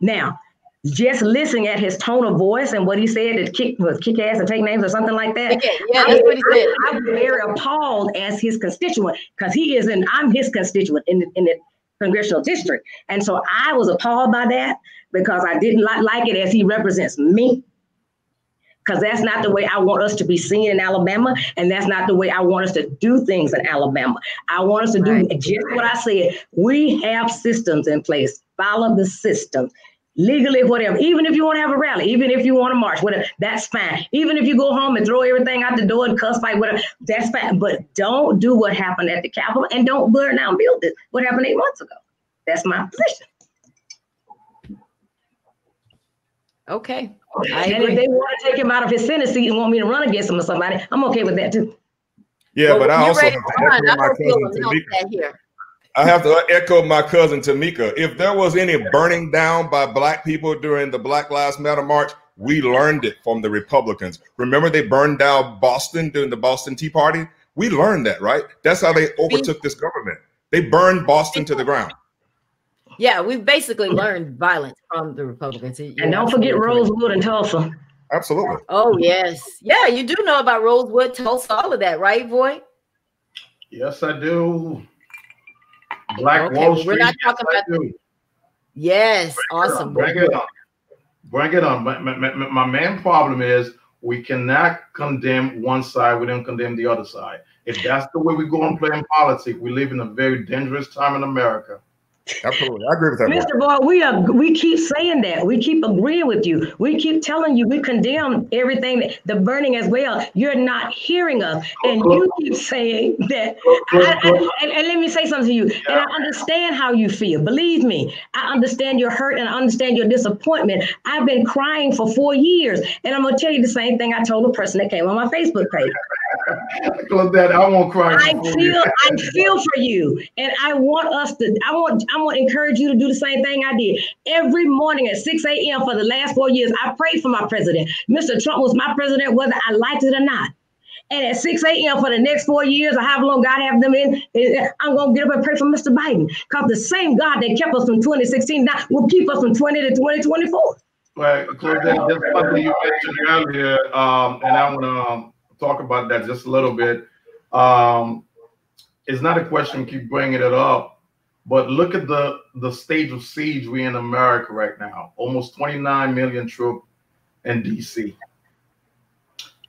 Now, just listening at his tone of voice and what he said to kick ass and take names or something like that. Yeah, that's what he said. I was very appalled as his constituent because I'm his constituent in the congressional district. And so I was appalled by that because I didn't like it as he represents me. Because that's not the way I want us to be seen in Alabama, and that's not the way I want us to do things in Alabama. I want us to do just what I said. We have systems in place. Follow the system. Legally, whatever. Even if you want to have a rally, even if you want to march, whatever, that's fine. Even if you go home and throw everything out the door and cuss fight, whatever, that's fine. But don't do what happened at the Capitol, and don't burn down buildings. What happened 8 months ago? That's my position. Okay. And if they want to take him out of his Senate seat and want me to run against him or somebody, I'm okay with that too. Yeah, but I also have to echo my cousin Tamika. I have to echo my cousin Tamika. If there was any burning down by Black people during the Black Lives Matter march, we learned it from the Republicans. Remember they burned down Boston during the Boston Tea Party? We learned that, right? That's how they overtook this government. They burned Boston to the ground. Yeah, we've basically learned violence from the Republicans. And don't forget Rosewood and Tulsa. Absolutely. Oh, yes. Yeah, you do know about Rosewood, Tulsa, all of that, right, Boy? Yes, I do. Black Wall Street. We're not talking about. Yes, awesome. Bring it on. Bring it on. My main problem is we cannot condemn one side. We don't condemn the other side. If that's the way we go and play in politics, we live in a very dangerous time in America. Absolutely, I agree with that. Mr. Boy, we keep saying that. We keep agreeing with you. We keep telling you we condemn everything, the burning as well. You're not hearing us, and you keep saying that. And let me say something to you. And I understand how you feel. Believe me, I understand your hurt and I understand your disappointment. I've been crying for 4 years, and I'm gonna tell you the same thing I told the person that came on my Facebook page. Claudette, I won't cry. I feel for you, and I want to encourage you to do the same thing I did. Every morning at 6 a.m. for the last 4 years, I prayed for my president. Mr. Trump was my president, whether I liked it or not. And at 6 a.m. for the next 4 years, or however long God have them in, I'm going to get up and pray for Mr. Biden. Because the same God that kept us from 2016 now will keep us from 20 to 2024. Right, Claudette, that's something you mentioned earlier, and I want to talk about that just a little bit. It's not a question, keep bringing it up. But look at the stage of siege we're in America right now. Almost 29 million troops in D.C.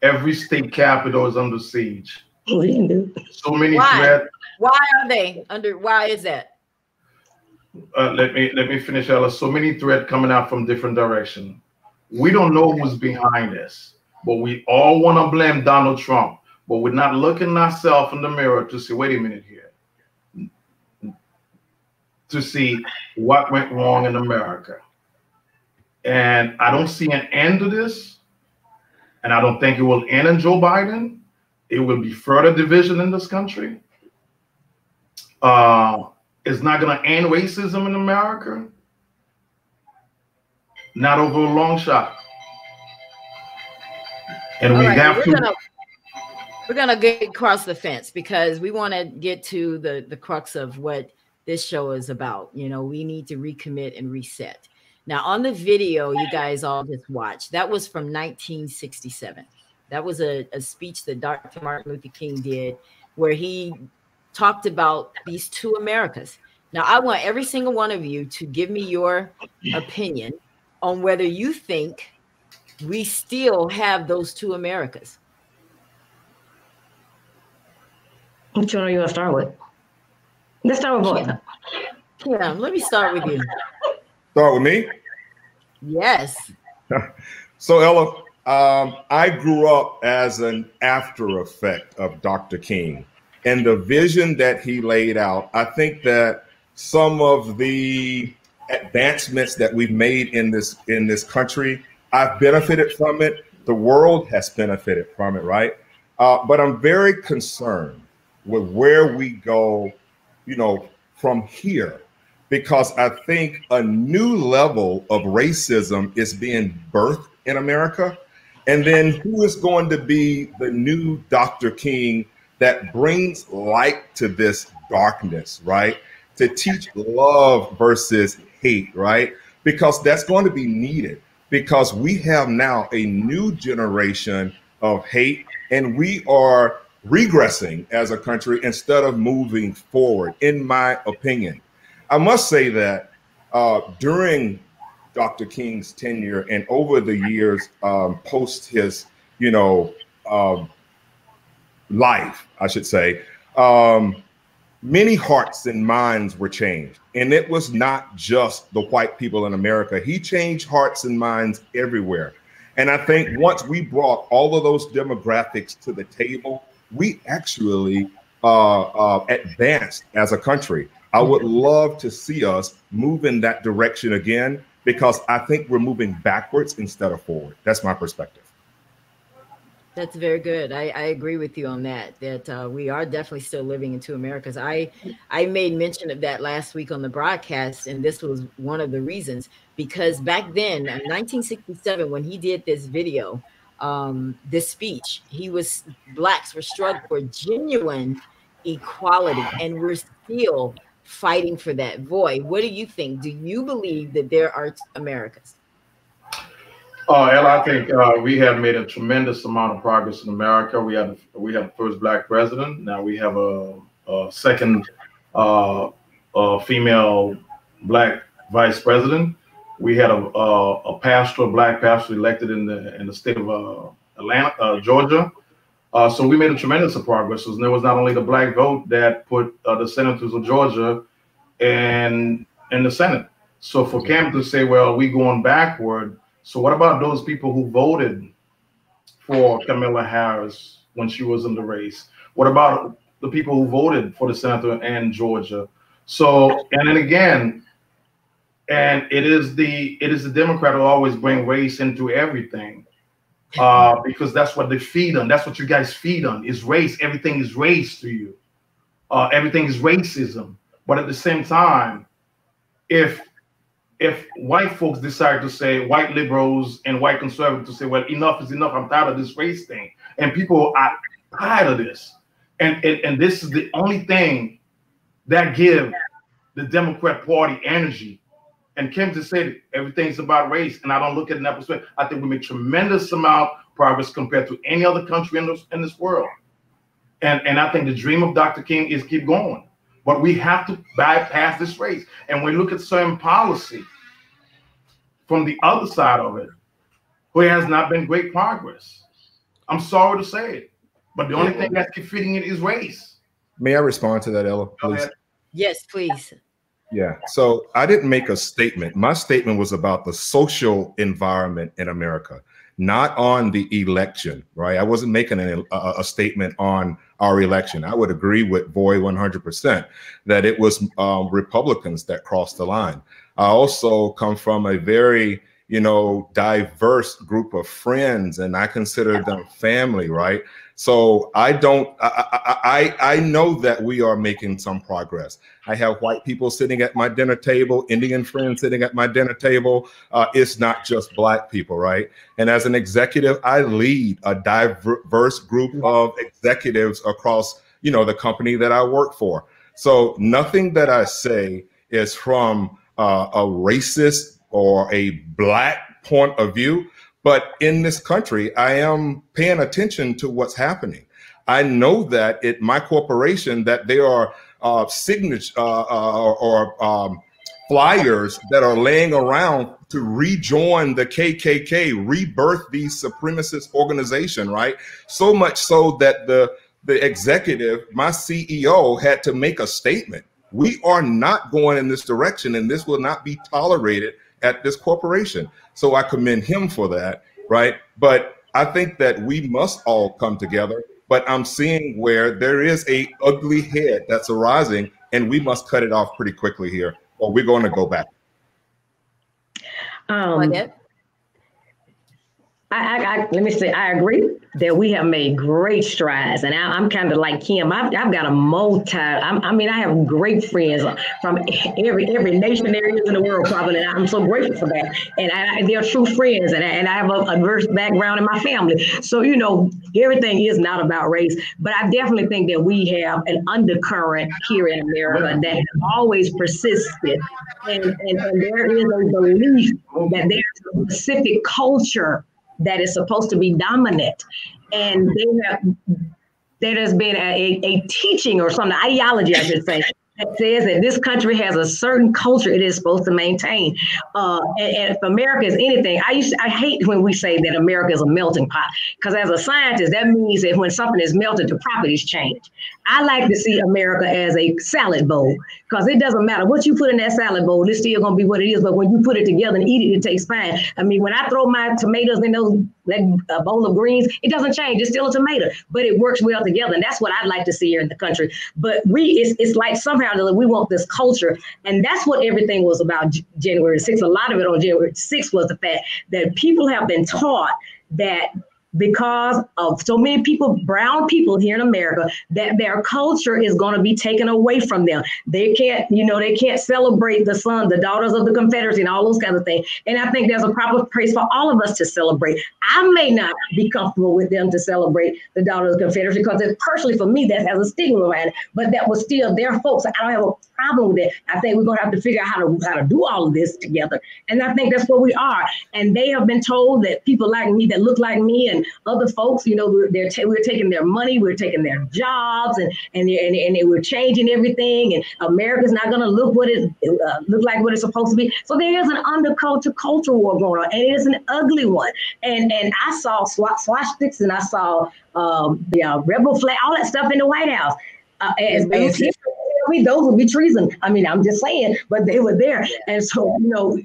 Every state capital is under siege. So many threats. Why are they under? Why is that? Let me finish, Ella. So many threats coming out from different directions. We don't know who's behind this, but we all want to blame Donald Trump. But we're not looking ourselves in the mirror to say, wait a minute here. To see what went wrong in America. And I don't see an end to this. And I don't think it will end in Joe Biden. It will be further division in this country. It's not going to end racism in America. Not over a long shot. And we have to. We're going to get across the fence because we want to get to the crux of what this show is about. You know, we need to recommit and reset. Now, on the video you guys all just watched, that was from 1967. That was a speech that Dr. Martin Luther King did where he talked about these two Americas. Now, I want every single one of you to give me your opinion on whether you think we still have those two Americas. Which one are you going to start with? Let's start with both. Yeah, let me start with you. Start with me? Yes. So, Ella, I grew up as an after effect of Dr. King and the vision that he laid out. I think that some of the advancements that we've made in this country, I've benefited from it. The world has benefited from it, right? But I'm very concerned with where we go, from here, because I think a new level of racism is being birthed in America. And then who is going to be the new Dr. King that brings light to this darkness, right? To teach love versus hate, right? Because that's going to be needed, because we have now a new generation of hate, and we are regressing as a country instead of moving forward, in my opinion. I must say that during Dr. King's tenure and over the years post his, life, I should say, many hearts and minds were changed. And it was not just the white people in America. He changed hearts and minds everywhere. And I think once we brought all of those demographics to the table, we actually advanced as a country. I would love to see us move in that direction again, because I think we're moving backwards instead of forward. That's my perspective. That's very good. I agree with you on that we are definitely still living in two Americas. I made mention of that last week on the broadcast, and this was one of the reasons, because back then in 1967, when he did this video, this speech, blacks were struggling for genuine equality, and we're still fighting for that. Void, what do you think? Do you believe that there are Americas? Ella, I think we have made a tremendous amount of progress in America. We have the first black president. Now we have a second female black vice president. We had a black pastor elected in the state of Georgia. So we made a tremendous progress. And there was not only the black vote that put the senators of Georgia in the Senate. So for Cam to say, well, we going backward. So what about those people who voted for Kamala Harris when she was in the race? What about the people who voted for the senator in Georgia? So, and then again, and it is the Democrat who always bring race into everything, because that's what they feed on. That's what you guys feed on, is race. Everything is race to you. Everything is racism. But at the same time, if white folks decide to say, white liberals and white conservatives to say, well, enough is enough, I'm tired of this race thing, and people are tired of this, and this is the only thing that gives the Democrat Party energy. And Kim just said everything's about race, and I don't look at it in that perspective. I think we made tremendous amount of progress compared to any other country in this world, and I think the dream of Dr. King is keep going. But we have to bypass this race. And when we look at certain policy from the other side of it, where has not been great progress. I'm sorry to say it, but the only thing that keeps feeding it is race. May I respond to that, Ella, please? Yes, please. Yeah. So I didn't make a statement. My statement was about the social environment in America, not on the election, right? I wasn't making a statement on our election. I would agree with Boy 100% that it was Republicans that crossed the line. I also come from a very, diverse group of friends, and I consider them family, right? So I know that we are making some progress. I have white people sitting at my dinner table, Indian friends sitting at my dinner table. It's not just black people, right? And as an executive, I lead a diverse group of executives across, the company that I work for. So nothing that I say is from a racist or a black point of view. But in this country, I am paying attention to what's happening. I know that at my corporation that there are signatures or flyers that are laying around to rejoin the KKK, rebirth the supremacist organization, right? So much so that the executive, my CEO, had to make a statement. We are not going in this direction, and this will not be tolerated at this corporation. So I commend him for that, right? But I think that we must all come together. But I'm seeing where there is a ugly head that's arising, and we must cut it off pretty quickly here, or we're going to go back. Let me say, I agree that we have made great strides, and I'm kind of like Kim. I've got I have great friends from every nation there is in the world, probably, and I'm so grateful for that. And they're true friends, and I have a diverse background in my family. So, you know, everything is not about race, but I definitely think that we have an undercurrent here in America that has always persisted, and there is a belief that there's a specific culture that is supposed to be dominant. And there has been a teaching or some ideology, I should say, that says that this country has a certain culture it is supposed to maintain. And if America is anything, I hate when we say that America is a melting pot, because as a scientist, that means that when something is melted, the properties change. I like to see America as a salad bowl, because it doesn't matter what you put in that salad bowl, it's still going to be what it is. But when you put it together and eat it, it tastes fine. I mean, when I throw my tomatoes in that bowl of greens, it doesn't change. It's still a tomato, but it works well together. And that's what I'd like to see here in the country. But it's like somehow we want this culture. And that's what everything was about January 6th. A lot of it on January 6th was the fact that people have been taught that because of so many people, brown people here in America, that their culture is going to be taken away from them. They can't celebrate the daughters of the Confederacy and all those kinds of things. And I think there's a proper place for all of us to celebrate. I may not be comfortable with them to celebrate the daughters of the Confederacy, because personally for me, that has a stigma around it, but that was still their folks. I don't have a problem with it. I think we're going to have to figure out how to do all of this together. And I think that's what we are. And they have been told that people like me, that look like me, and other folks, we're taking their money, we're taking their jobs, and we're changing everything, and America's not going to look like what it's supposed to be. So there is an culture war going on, and it is an ugly one. And I saw swastikas, and I saw the rebel flag, all that stuff in the White House. Those would be treason. I mean, I'm just saying, but they were there. And so,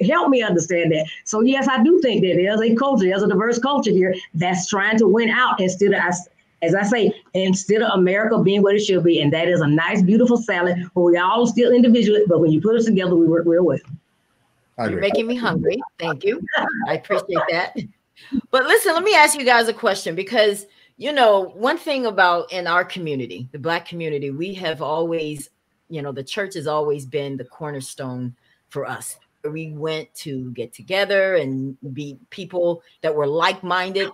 help me understand that. So yes, I do think that there's a culture, there's a diverse culture here that's trying to win out instead of, as I say, instead of America being what it should be. And that is a nice, beautiful salad where we all still individual, but when you put us together, we work real well. You're making me hungry. Thank you. I appreciate that. But listen, let me ask you guys a question, because, one thing about in our community, the Black community, we have always, the church has always been the cornerstone for us. We went to get together and be people that were like-minded.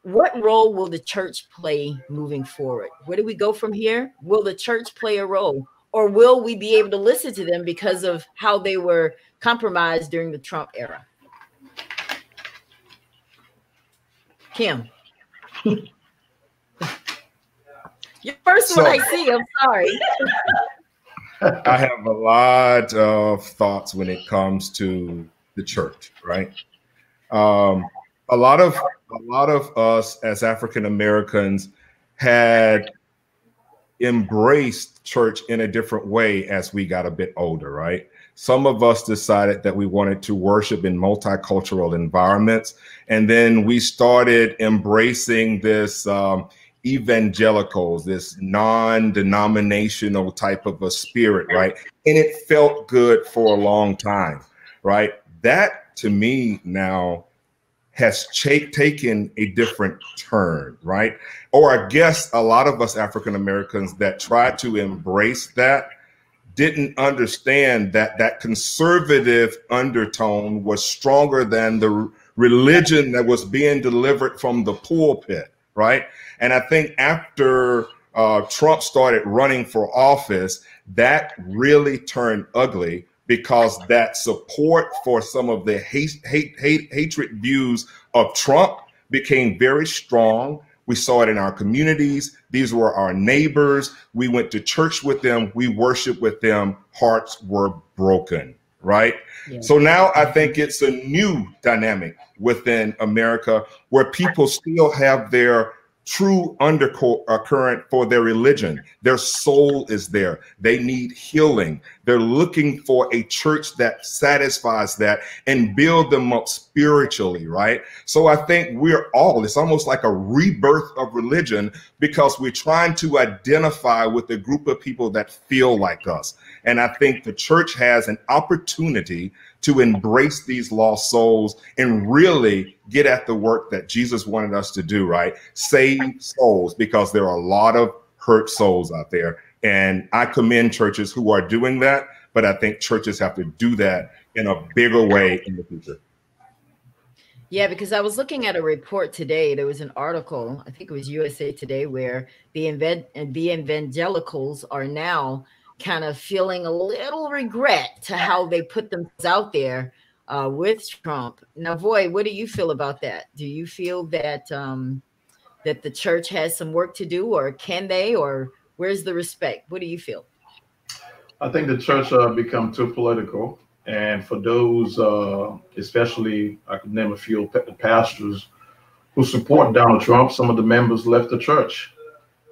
What role will the church play moving forward? Where do we go from here? Will the church play a role, or will we be able to listen to them because of how they were compromised during the Trump era? Kim. You're first one I see. I'm sorry. I have a lot of thoughts when it comes to the church, right? A lot of us as African Americans had embraced church in a different way as we got a bit older, right? Some of us decided that we wanted to worship in multicultural environments, and then we started embracing this evangelicals, this non-denominational type of a spirit, right? And it felt good for a long time, right? That to me now has taken a different turn, right? Or I guess a lot of us African Americans that tried to embrace that didn't understand that that conservative undertone was stronger than the religion that was being delivered from the pulpit, right? And I think after Trump started running for office, that really turned ugly, because that support for some of the hatred views of Trump became very strong. We saw it in our communities. These were our neighbors. We went to church with them. We worshiped with them. Hearts were broken, right? Yeah. So now I think it's a new dynamic within America where people still have their true undercurrent for their religion. Their soul is there. They need healing. They're looking for a church that satisfies that and build them up spiritually, right? So I think it's almost like a rebirth of religion, because we're trying to identify with a group of people that feel like us. And I think the church has an opportunity to embrace these lost souls and really get at the work that Jesus wanted us to do, right? Save souls, because there are a lot of hurt souls out there. And I commend churches who are doing that, but I think churches have to do that in a bigger way in the future. Yeah, because I was looking at a report today. There was an article, I think it was USA Today, where the evangelicals are now kind of feeling a little regret to how they put themselves out there with Trump. Now, Voy, what do you feel about that? Do you feel that that the church has some work to do, or can they, or where's the respect? What do you feel? I think the church become too political. And for those, especially, I could name a few pastors who support Donald Trump, some of the members left the church.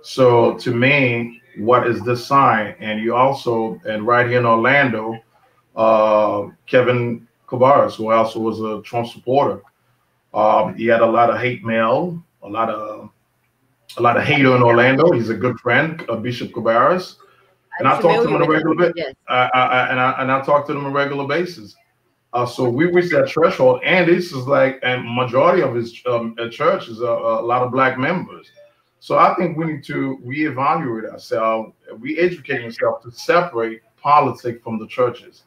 So to me, what is this sign? And you also, and right here in Orlando, Kevin Kovaris, who also was a Trump supporter, he had a lot of hate mail, a lot of hater in Orlando. He's a good friend, Bishop Kovaris, and I talk to him on a regular basis. Yes. And I talk to him on a regular basis. So we reached that threshold, and this is like, and majority of his church is a lot of Black members. So I think we need to reevaluate ourselves, re-educate ourselves to separate politics from the churches.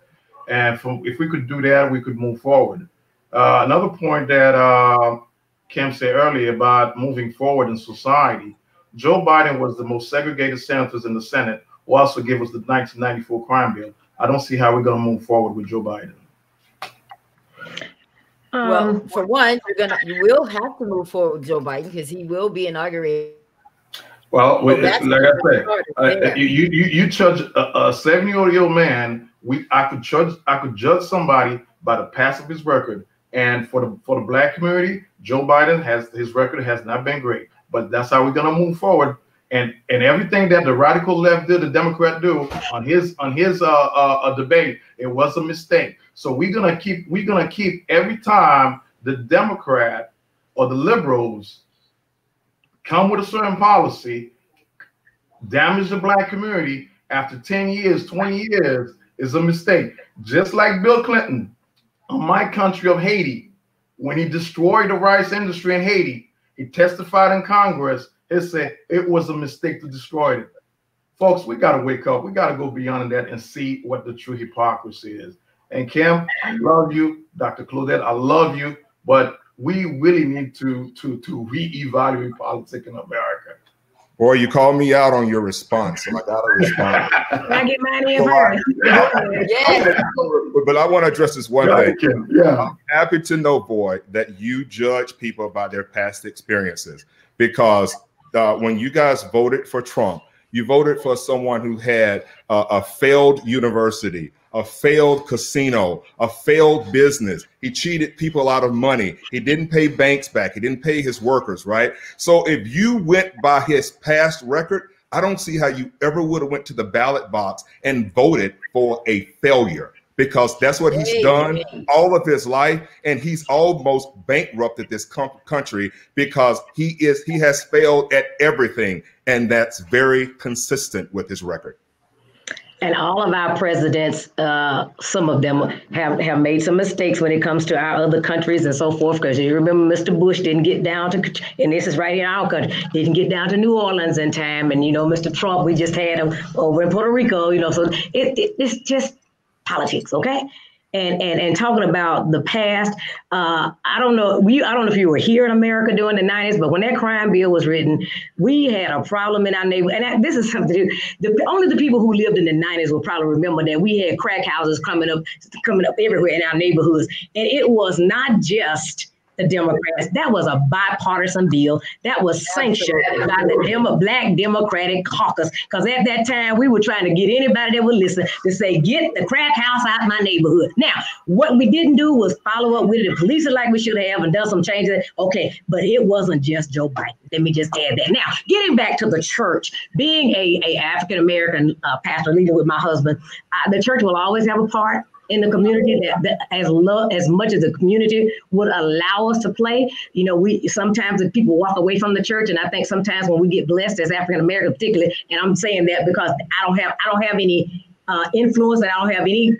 And if we could do that, we could move forward. Another point that Kim said earlier about moving forward in society, Joe Biden was the most segregated senators in the Senate, who also gave us the 1994 crime bill. I don't see how we're going to move forward with Joe Biden. Well, for one, you will have to move forward with Joe Biden, because he will be inaugurated. Well, like I said, you judge a 70-year-old man. I could judge somebody by the past of his record. And for the Black community, Joe Biden his record has not been great. But that's how we're gonna move forward. And everything that the radical left did, the Democrat do on his debate, it was a mistake. So we're gonna keep every time the Democrat or the liberals come with a certain policy, damage the Black community after 10 years, 20 years is a mistake. Just like Bill Clinton on my country of Haiti, when he destroyed the rice industry in Haiti, he testified in Congress. He said it was a mistake to destroy it. Folks, we got to wake up. We got to go beyond that and see what the true hypocrisy is. And Kim, I love you. Dr. Claudette, I love you. But we really need to reevaluate politics in America. Boy, you called me out on your response, so I got to respond. Can I get mine in first? Yeah. But I want to address this one thing. Kim. Yeah. I'm happy to know, Boy, that you judge people by their past experiences, because when you guys voted for Trump, you voted for someone who had a failed university, a failed casino, a failed business. He cheated people out of money. He didn't pay banks back. He didn't pay his workers, right? So if you went by his past record, I don't see how you ever would have went to the ballot box and voted for a failure, because that's what he's done all of his life. And he's almost bankrupted this country because he has failed at everything. And that's very consistent with his record. And all of our presidents, some of them have made some mistakes when it comes to our other countries and so forth. Because you remember Mr. Bush didn't get down to, and this is right in our country, didn't get down to New Orleans in time. And, Mr. Trump, we just had him over in Puerto Rico, so it's just politics, okay? And talking about the past, I don't know if you were here in America during the 90s, but when that crime bill was written, we had a problem in our neighborhood. And this is something to do. Only the people who lived in the 90s will probably remember that we had crack houses coming up everywhere in our neighborhoods. And it was not just the Democrats. That was a bipartisan bill that was sanctioned by the Black Democratic Caucus. Because at that time, we were trying to get anybody that would listen to say, get the crack house out of my neighborhood. Now, what we didn't do was follow up with it, police it like we should have, and done some changes. Okay, but it wasn't just Joe Biden. Let me just add that. Now, getting back to the church, being a African-American pastor leader with my husband, the church will always have a part in the community that as much as the community would allow us to play. You know, we sometimes people walk away from the church, and I think sometimes when we get blessed as African American, particularly, and I'm saying that because I don't have any influence, and I don't have any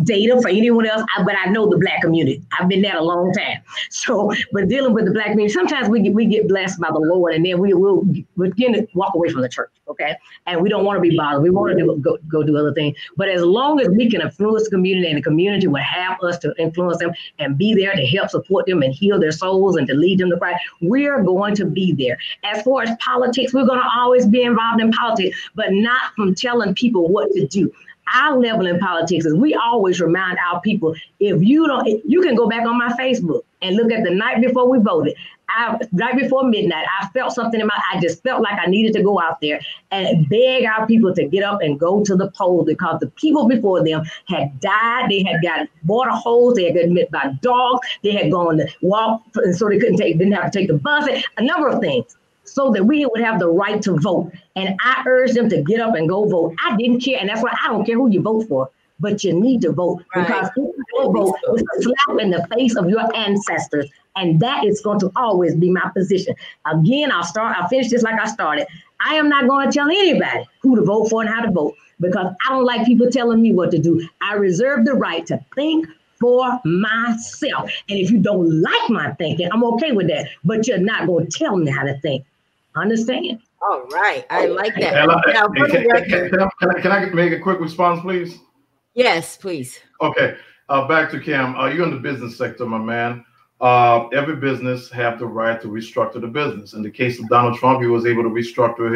data for anyone else, but I know the Black community. I've been there a long time. So, but dealing with the Black community, sometimes we get blessed by the Lord, and then we'll begin to walk away from the church, okay? And we don't want to be bothered. We want to go do other things. But as long as we can influence the community, and the community will have us to influence them and be there to help support them and heal their souls and to lead them to Christ, we're going to be there. As far as politics, we're going to always be involved in politics, but not from telling people what to do. Our level in politics is we always remind our people, if you don't, you can go back on my Facebook and look at the night before we voted. Right before midnight, I felt something I just felt like I needed to go out there and beg our people to get up and go to the polls, because the people before them had died. They had got water holes. They had been bit by dogs. They had gone to walk, so they didn't have to take the bus, a number of things, so that we would have the right to vote. And I urged them to get up and go vote. I didn't care. And that's why I don't care who you vote for, but you need to vote. Right. Because if you don't vote, it's a slap in the face of your ancestors. And that is going to always be my position. Again, I'll finish this like I started. I am not going to tell anybody who to vote for and how to vote, because I don't like people telling me what to do. I reserve the right to think for myself. And if you don't like my thinking, I'm okay with that. But you're not going to tell me how to think. Understand? All right. I like that. Can I make a quick response, please? Yes, please. Okay. Back to Cam. You're in the business sector, my man. Every business have the right to restructure the business. In the case of Donald Trump, he was able to restructure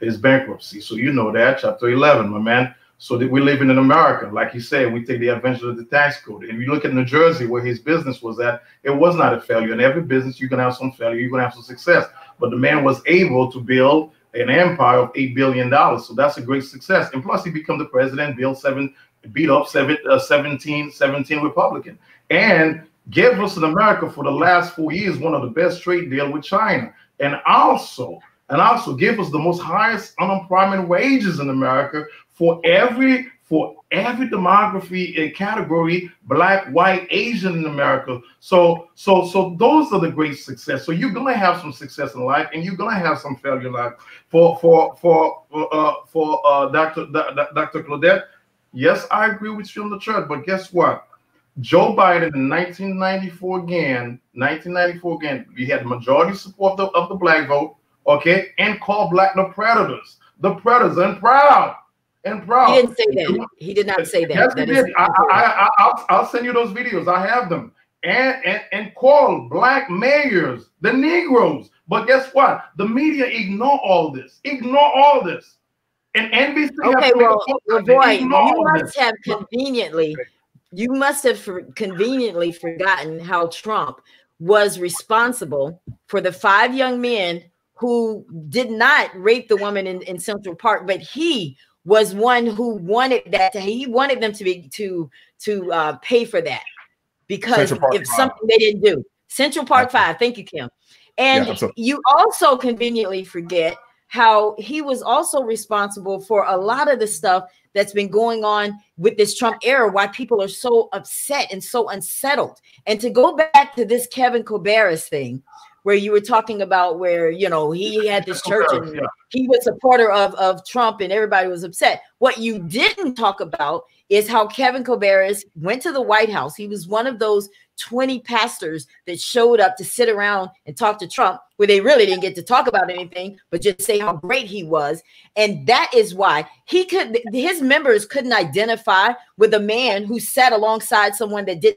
his bankruptcy. So you know that, Chapter 11, my man. So that we're living in America. Like he said, we take the advantage of the tax code. And you look at New Jersey, where his business was at, it was not a failure. In every business, you can have some failure, you can have some success. But the man was able to build an empire of $8 billion. So that's a great success. And plus, he became the president, beat up 17 Republican. And gave us in America for the last 4 years one of the best trade deal with China. And also give us the most highest unemployment wages in America for every demography and category, Black, white, Asian in America. So those are the great success. So you're gonna have some success in life, and you're gonna have some failure in life. For Dr. Claudette, yes, I agree with you on the church, but guess what? Joe Biden in 1994 again, we had majority support of the Black vote, okay, and called Black the predators, and proud. He didn't say that. He did not say that. Yes, he did. I'll send you those videos. I have them. And call Black mayors the Negroes. But guess what? The media ignore all this. And NBC. Okay, well, boy, you must have conveniently forgotten how Trump was responsible for the 5 young men who did not rape the woman in Central Park, but he was one who wanted that. He wanted them to pay for that, because if something they didn't do. Central Park 5. Thank you, Kim. And you also conveniently forget how he was also responsible for a lot of the stuff that's been going on with this Trump era, why people are so upset and so unsettled. And to go back to this Kevin Colbert's thing, where you were talking about where, you know, he had this church and he was a supporter of Trump and everybody was upset. What you didn't talk about is how Kevin Colbert went to the White House. He was one of those 20 pastors that showed up to sit around and talk to Trump, where they really didn't get to talk about anything, but just say how great he was. And that is why his members couldn't identify with a man who sat alongside someone that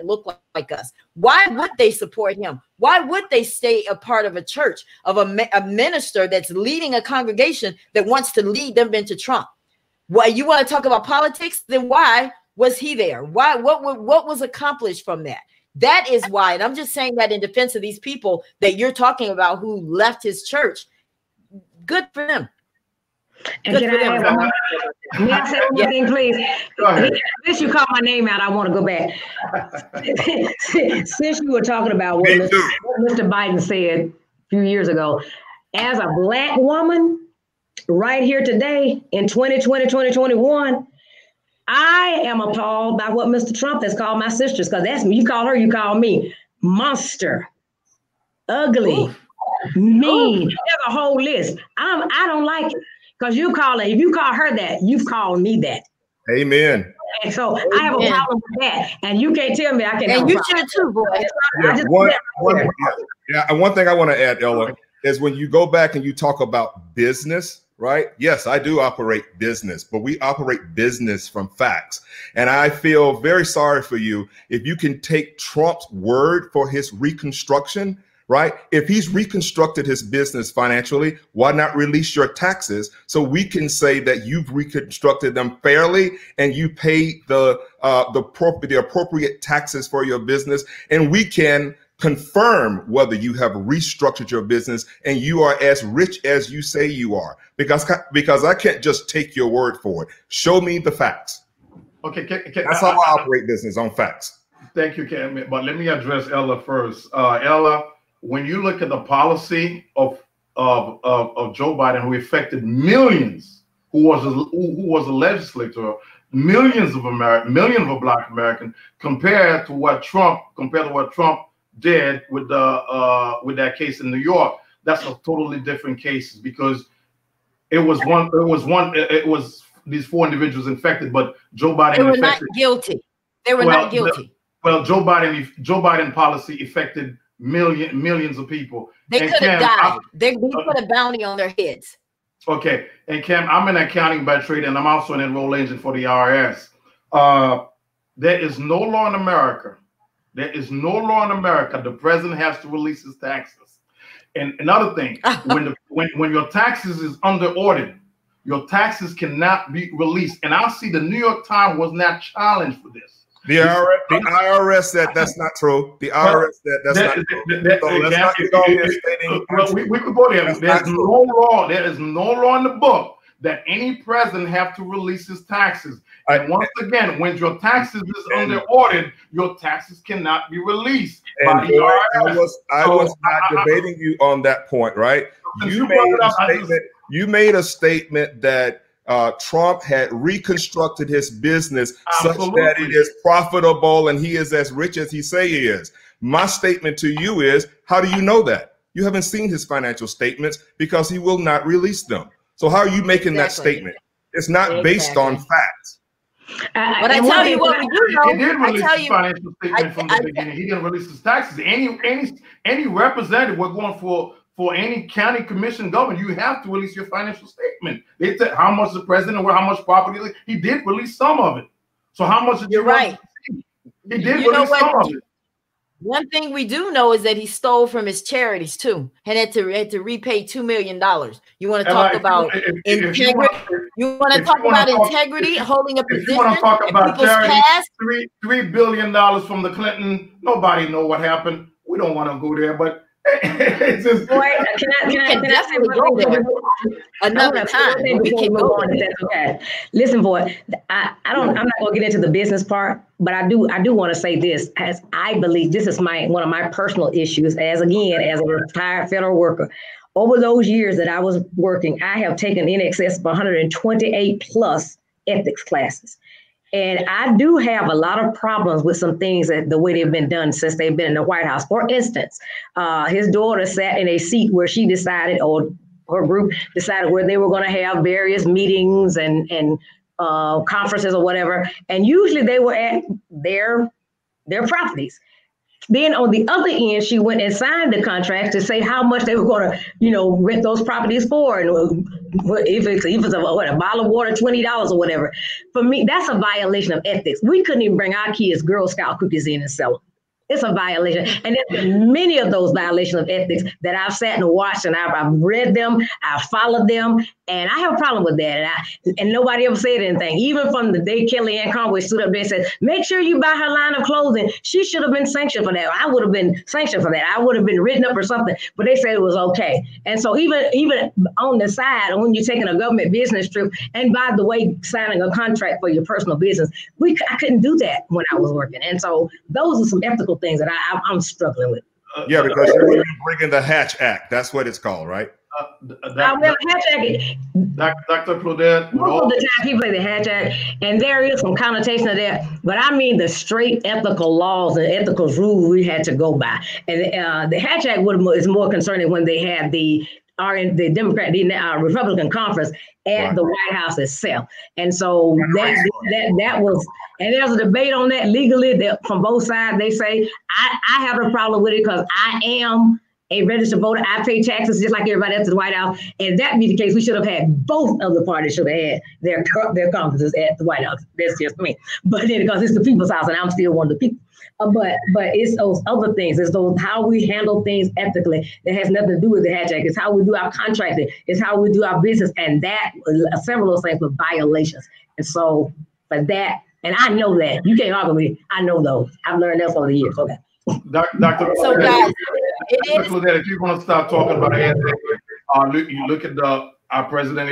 looked like us. Why would they support him? Why would they stay a part of a church, of a minister that's leading a congregation that wants to lead them into Trump? Well, you want to talk about politics? Then why was he there? Why? What was accomplished from that? That is why, and I'm just saying that in defense of these people that you're talking about who left his church. Good for them. And can may I say one thing, please? Since you called my name out, I want to go back. Since you were talking about what Mr. Biden said a few years ago, as a Black woman, right here today in 2020, 2021, I am appalled by what Mr. Trump has called my sisters, because that's me. You call her, you call me. Monster, ugly, mean. There's a whole list. I don't like it. Because if you call her that, you've called me that. Amen. And so I have a problem with that. And you can't tell me I can. And you should too, boy. One thing I want to add, Ella, is when you go back and you talk about business, right? Yes, I do operate business, but we operate business from facts. And I feel very sorry for you if you can take Trump's word for his reconstruction. Right? If he's reconstructed his business financially, why not release your taxes so we can say that you've reconstructed them fairly and you paid the appropriate taxes for your business, and we can confirm whether you have restructured your business and you are as rich as you say you are, because I can't just take your word for it. Show me the facts. Okay, that's how I operate business, on facts. Thank you, Cam. But let me address Ella first. Ella, when you look at the policy of Joe Biden, who affected millions, who was a legislator, millions of Black Americans, compared to what Trump did with that case in New York, that's a totally different case, because it was these 4 individuals infected, but Joe Biden They were not guilty. They were not guilty. Joe Biden policy affected millions of people. They could have died. They put a bounty on their heads. Okay. And Cam, I'm in accounting by trade, and I'm also an enroll agent for the IRS. There is no law in America. The president has to release his taxes. And another thing, when your taxes is under audit, your taxes cannot be released. And I see the New York Times was not challenged for this. The IRS said that's not true. The IRS said that's not true. We could go there. There's no law. There is no law in the book that any president have to release his taxes. And once again, when your taxes is under audit, your taxes cannot be released by the IRS. I was not debating you on that point, right? You made a statement that Trump had reconstructed his business such that it is profitable and he is as rich as he say he is. My statement to you is, how do you know that? You haven't seen his financial statements because he will not release them. So how are you making that statement? It's not based on facts. But I tell you what, we do know. He did release his financial statement from the beginning. He didn't release his taxes. Any representative we're going for any county commission government, you have to release your financial statement. They said how much the president or how much property he did release some of it. So how much did you right? He did release some of it. One thing we do know is that he stole from his charities too, and had to repay $2 million. You want to talk about integrity? You want to talk about integrity, holding a position? You want to talk about charity? $3 billion from the Clinton. Nobody know what happened. We don't want to go there, but. It's just, can I say one thing? Another time we can go on. That's okay. Listen, boy, I'm not going to get into the business part, but I do want to say this, as I believe this is one of my personal issues. As a retired federal worker, over those years that I was working, I have taken in excess of 128 plus ethics classes. And I do have a lot of problems with some things that the way they've been done since they've been in the White House. For instance, his daughter sat in a seat where she decided, or her group decided, where they were going to have various meetings and conferences or whatever. And usually they were at their properties. Then on the other end, she went and signed the contract to say how much they were going to, rent those properties for. And if it's a bottle of water, $20 or whatever. For me, that's a violation of ethics. We couldn't even bring our kids Girl Scout cookies in and sell them. It's a violation. And there's many of those violations of ethics that I've sat and watched, and I've read them, I've followed them, and I have a problem with that. And nobody ever said anything. Even from the day Kellyanne Conway stood up there and said, make sure you buy her line of clothing. She should have been sanctioned for that. I would have been sanctioned for that. I would have been written up or something, but they said it was okay. And so even on the side, when you're taking a government business trip, and by the way, signing a contract for your personal business, I couldn't do that when I was working. And so those are some ethical things that I'm struggling with. Yeah, because you're bringing the Hatch Act. That's what it's called, right? Hatch Act. Dr. Claudette. Most of the time people say the Hatch Act, and there is some connotation of that, but I mean the straight ethical laws and ethical rules we had to go by. And the Hatch Act is more concerning when they had the Republican conference at the White House itself. And so that was, and there's a debate on that legally that from both sides. They say, I have a problem with it because I am a registered voter. I pay taxes just like everybody else at the White House. And if that be the case, we should have had both of the parties should have had their conferences at the White House. That's just me. But then because it's the people's house and I'm still one of the people. But it's those other things. It's those how we handle things ethically that has nothing to do with the Hatch Act. It's how we do our contracting. It's how we do our business. And that, several of those things were violations. And so for that, and I know that. You can't argue with me. I know those. I've learned that over the years. Okay. Dr. So guys, if you want to stop talking about ethics, you look at our President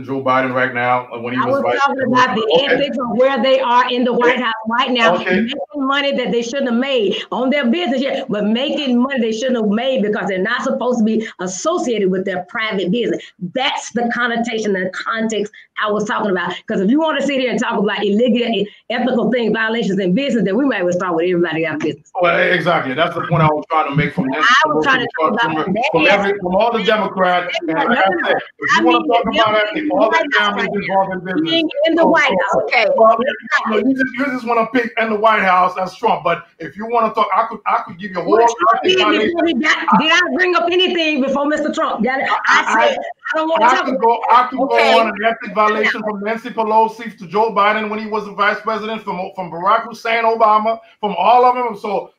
Joe Biden right now when he was vice talking about the ethics of where they are in the White House right now, making money that they shouldn't have made on their business yet, but making money they shouldn't have made because they're not supposed to be associated with their private business. That's the connotation and the context I was talking about. Because if you want to sit here and talk about illegal, ethical things, violations in business, then we might as well start with everybody out of business. Well, exactly. That's the point I was trying to make from this. I was trying to talk about from all the Democrats. And like I said, if you want to talk about it, all the families involved in business. Being in the White House, okay. Well, you just want to pick in the White House. That's Trump. But if you want to talk, I could give you a whole. Did I bring up anything before Mr. Trump? I don't want to talk about. I could go on an ethic violation from Nancy Pelosi to Joe Biden when he was the vice president, from Barack Hussein Obama, from all of them. So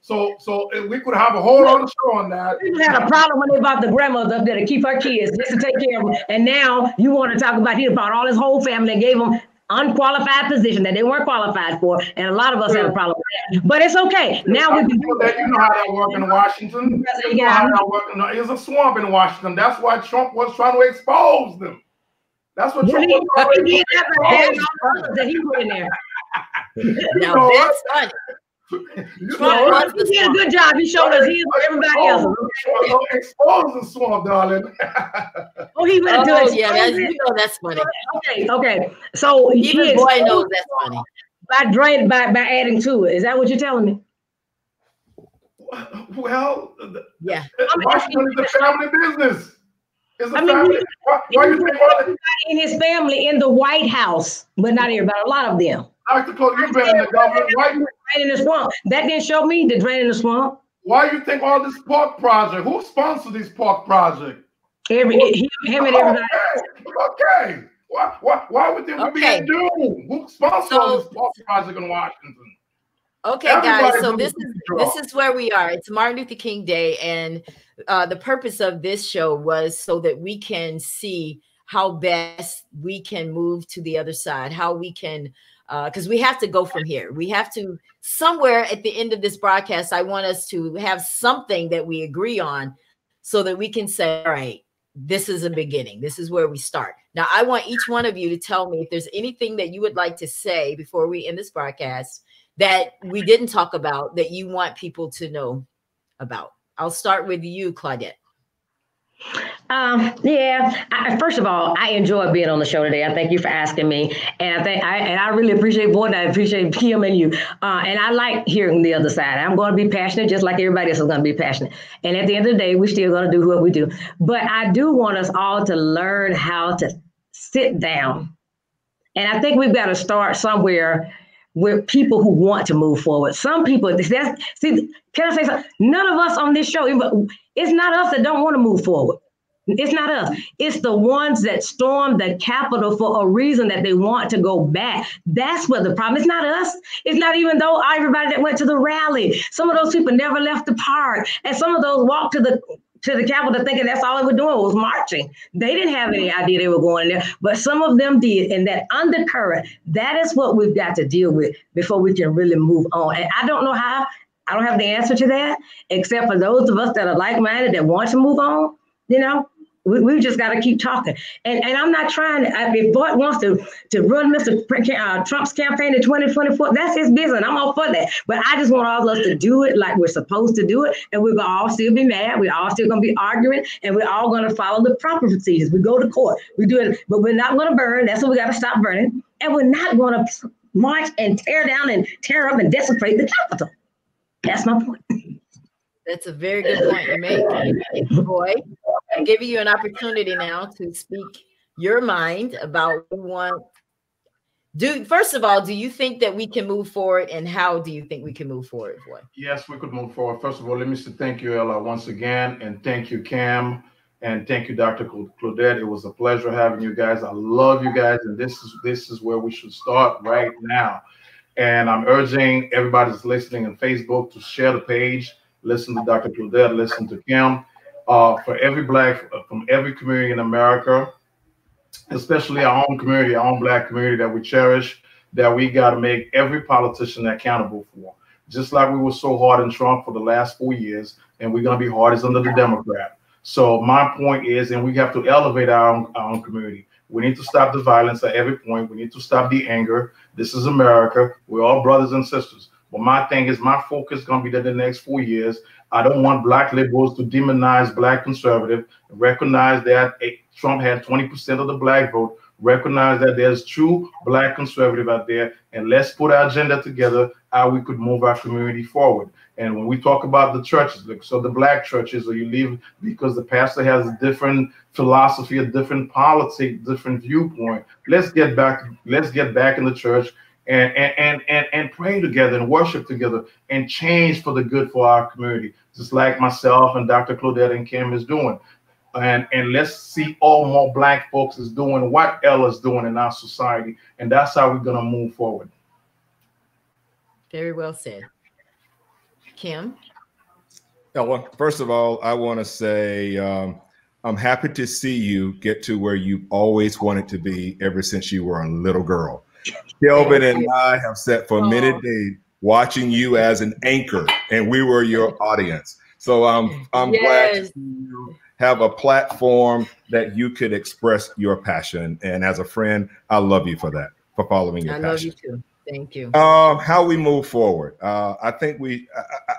we could have a whole other show on that. People had a problem when they bought the grandmother up there to keep her kids, just to take care of them. And now you want to talk about he bought all his whole family and gave them unqualified position that they weren't qualified for, and a lot of us have a problem with that. But it's okay. Now we can do that. You know how that works in Washington. You know how that works. There's a swamp in Washington. That's why Trump was trying to expose them. That's what Trump was trying to expose. That he put in there. Now that's funny. He did a good job. He showed us he everybody else. Expose the swamp, darling. Oh, he went to it. Yeah, you know that's funny. Okay. So even boy knows that's funny. By adding to it. Is that what you're telling me? Well, yeah. Washington is a family business. It's a family. Why you think everybody in his family in the White House, but not everybody, a lot of them. Dr. Cole, you've been in the government. Why you drain in the swamp? That didn't show me the drain in the swamp. Why you think all this pork project? Who sponsored this pork project? Him and everybody. Okay. Why would they be doomed? Who sponsored all this pork project in Washington? Okay, guys. So this is where we are. It's Martin Luther King Day, and the purpose of this show was so that we can see how best we can move to the other side, how we can. Because we have to go from here. We have to somewhere at the end of this broadcast. I want us to have something that we agree on so that we can say, all right, this is a beginning. This is where we start. Now, I want each one of you to tell me if there's anything that you would like to say before we end this broadcast that we didn't talk about that you want people to know about. I'll start with you, Claudette. First of all, I enjoyed being on the show today. I thank you for asking me, and I really appreciate Boyd. I appreciate Kim and you, and I like hearing the other side. I'm going to be passionate, just like everybody else is going to be passionate. And at the end of the day, we're still going to do what we do. But I do want us all to learn how to sit down, and I think we've got to start somewhere with people who want to move forward. Some people, can I say something? None of us on this show, it's not us that don't want to move forward. It's not us. It's the ones that stormed the Capitol for a reason that they want to go back. That's what the problem. It's not us. It's not even though everybody that went to the rally. Some of those people never left the park, and some of those walked to the Capitol thinking that's all they were doing was marching. They didn't have any idea they were going there, but some of them did. And that undercurrent, that is what we've got to deal with before we can really move on. And I don't know how. I don't have the answer to that, except for those of us that are like-minded that want to move on. You know, we just got to keep talking. And I'm not trying to, if Boyd wants to run Mr. Trump's campaign in 2024, that's his business. I'm all for that. But I just want all of us to do it like we're supposed to do it. And we're going to all still be mad. We're all still going to be arguing. And we're all going to follow the proper procedures. We go to court. We do it. But we're not going to burn. That's what we got to stop burning. And we're not going to march and tear down and tear up and desecrate the Capitol. That's my point. That's a very good point you make, Boy. I'm giving you an opportunity now to speak your mind about what first of all, do you think that we can move forward, and how do you think we can move forward, Boy? Yes, we could move forward. First of all, let me say thank you, Ella, once again, and thank you, Cam, and thank you, Dr. Claudette. It was a pleasure having you guys. I love you guys, and this is where we should start right now. And I'm urging everybody that's listening on Facebook to share the page. Listen to Dr. Claudette, listen to Kim. For every Black, from every community in America, especially our own community, our own Black community that we cherish, that we got to make every politician accountable for. Just like we were so hard on Trump for the last 4 years, and we're going to be hardest under the Democrat. So my point is, and we have to elevate our own community. We need to stop the violence at every point. We need to stop the anger. This is America. We're all brothers and sisters. But my thing is, my focus is going to be that the next 4 years, I don't want Black liberals to demonize Black conservative. Recognize that Trump had 20% of the Black vote. Recognize that there's true Black conservative out there. And let's put our agenda together, how we could move our community forward. And when we talk about the churches, so the Black churches, or you leave because the pastor has a different philosophy, a different politics, different viewpoint. Let's get back in the church and pray together and worship together and change for the good for our community, just like myself and Dr. Claudette and Kim is doing. And let's see all more Black folks is doing what Ella's doing in our society. And that's how we're going to move forward. Very well said. Kim? Ella, first of all, I want to say I'm happy to see you get to where you've always wanted to be ever since you were a little girl. Kelvin and I have sat for many days watching you as an anchor, and we were your audience. So I'm glad to see you have a platform that you could express your passion. And as a friend, I love you for that, for following your passion. I love you too. Thank you. How we move forward. I think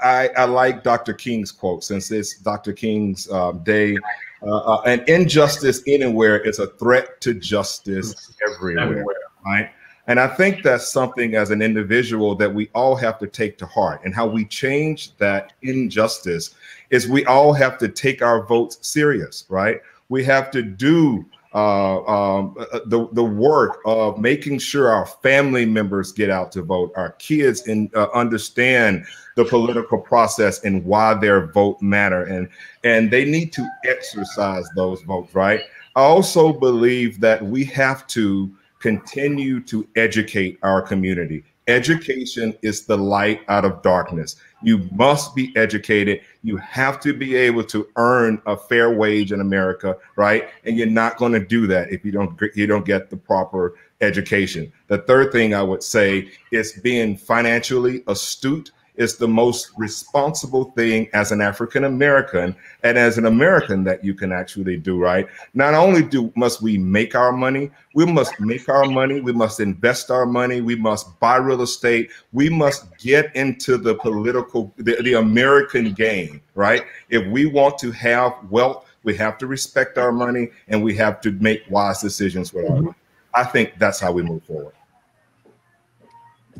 I like Dr. King's quote, since it's Dr. King's day. An injustice anywhere is a threat to justice everywhere, right? And I think that's something as an individual that we all have to take to heart. And how we change that injustice is we all have to take our votes serious, right? We have to do the work of making sure our family members get out to vote, our kids understand the political process and why their vote matter, and they need to exercise those votes, right? I also believe that we have to continue to educate our community. Education is the light out of darkness. You must be educated. You have to be able to earn a fair wage in America, right? And you're not going to do that if you don't get the proper education. The third thing I would say is being financially astute is the most responsible thing as an African American and as an American that you can actually do, right? Not only must we make our money, we must make our money, we must invest our money, we must buy real estate, we must get into the political, the American game, right? If we want to have wealth, we have to respect our money and we have to make wise decisions with our money. I think that's how we move forward.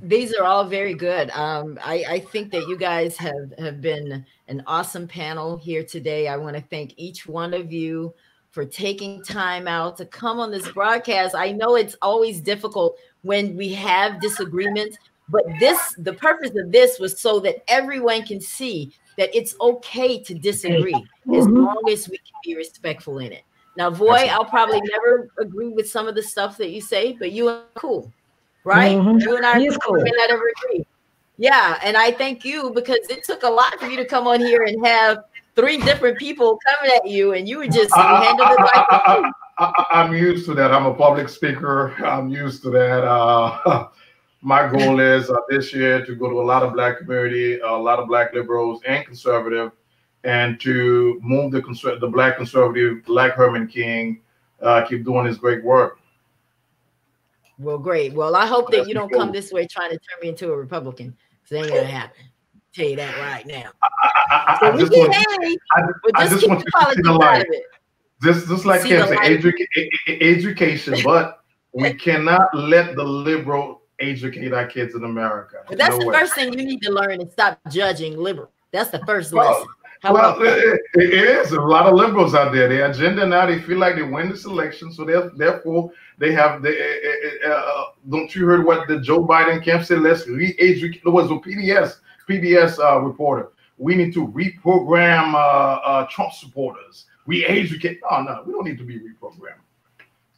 These are all very good. I think that you guys have been an awesome panel here today. I want to thank each one of you for taking time out to come on this broadcast. I know it's always difficult when we have disagreements, but the purpose of this was so that everyone can see that it's okay to disagree as long as we can be respectful in it. Now, Voy, I'll probably never agree with some of the stuff that you say, but you are cool, right? You and I may not ever agree. Yeah, and I thank you because it took a lot for you to come on here and have 3 different people coming at you, and you were just handled it like I'm used to that. I'm a public speaker. I'm used to that. My goal is this year to go to a lot of Black community, a lot of Black liberals and conservative, and to move the Black conservative like Herman King, keep doing his great work. Well, great. Well, I hope that you don't come this way trying to turn me into a Republican. It ain't gonna happen. Tell you that right now. I just want you to see the light. Just like Kim said, education, but we cannot let the liberal educate our kids in America. But that's the first thing you need to learn and stop judging liberal. That's the first lesson. Well, it is a lot of liberals out there. Their agenda now, they feel like they win this election, so therefore they have don't you heard what the Joe Biden camp said? Let's re-educate. It was a PBS reporter. We need to reprogram Trump supporters. Re-educate. No, we don't need to be reprogrammed.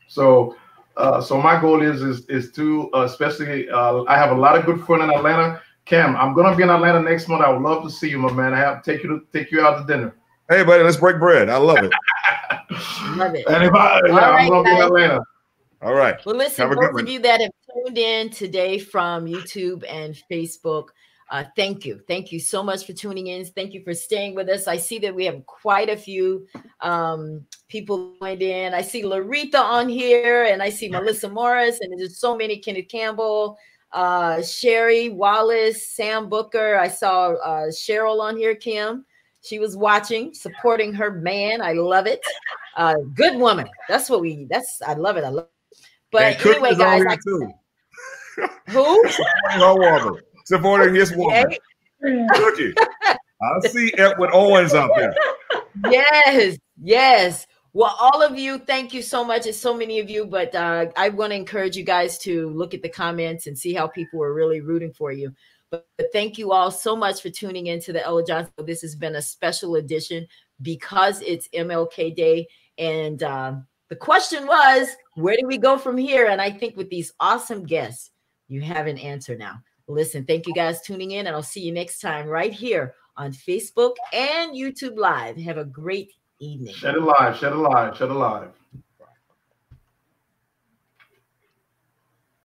So my goal is to especially I have a lot of good friends in Atlanta. Cam, I'm gonna be in Atlanta next month. I would love to see you, my man. I have to take you out to dinner. Hey, buddy, let's break bread. I love it. Love it. And I'm gonna be in Atlanta. All right. Well, listen, those of you that have tuned in today from YouTube and Facebook, thank you. Thank you so much for tuning in. Thank you for staying with us. I see that we have quite a few people joined in. I see Laretha on here, and I see Melissa Morris, and there's so many, Kenneth Campbell, Sherry Wallace, Sam Booker. I saw Cheryl on here, Kim. She was watching, supporting her man. I love it. Good woman. I love it. I love it. But anyway, guys, who? Supporting his woman. Cookie. I see Edward Owens out there. Yes. Well, all of you, thank you so much. It's so many of you, but I want to encourage you guys to look at the comments and see how people are really rooting for you. But thank you all so much for tuning in to the Ella Johnson. This has been a special edition because it's MLK Day. And the question was, where do we go from here? And I think with these awesome guests, you have an answer now. Listen, thank you guys tuning in, and I'll see you next time right here on Facebook and YouTube Live. Have a great evening. Shed it live.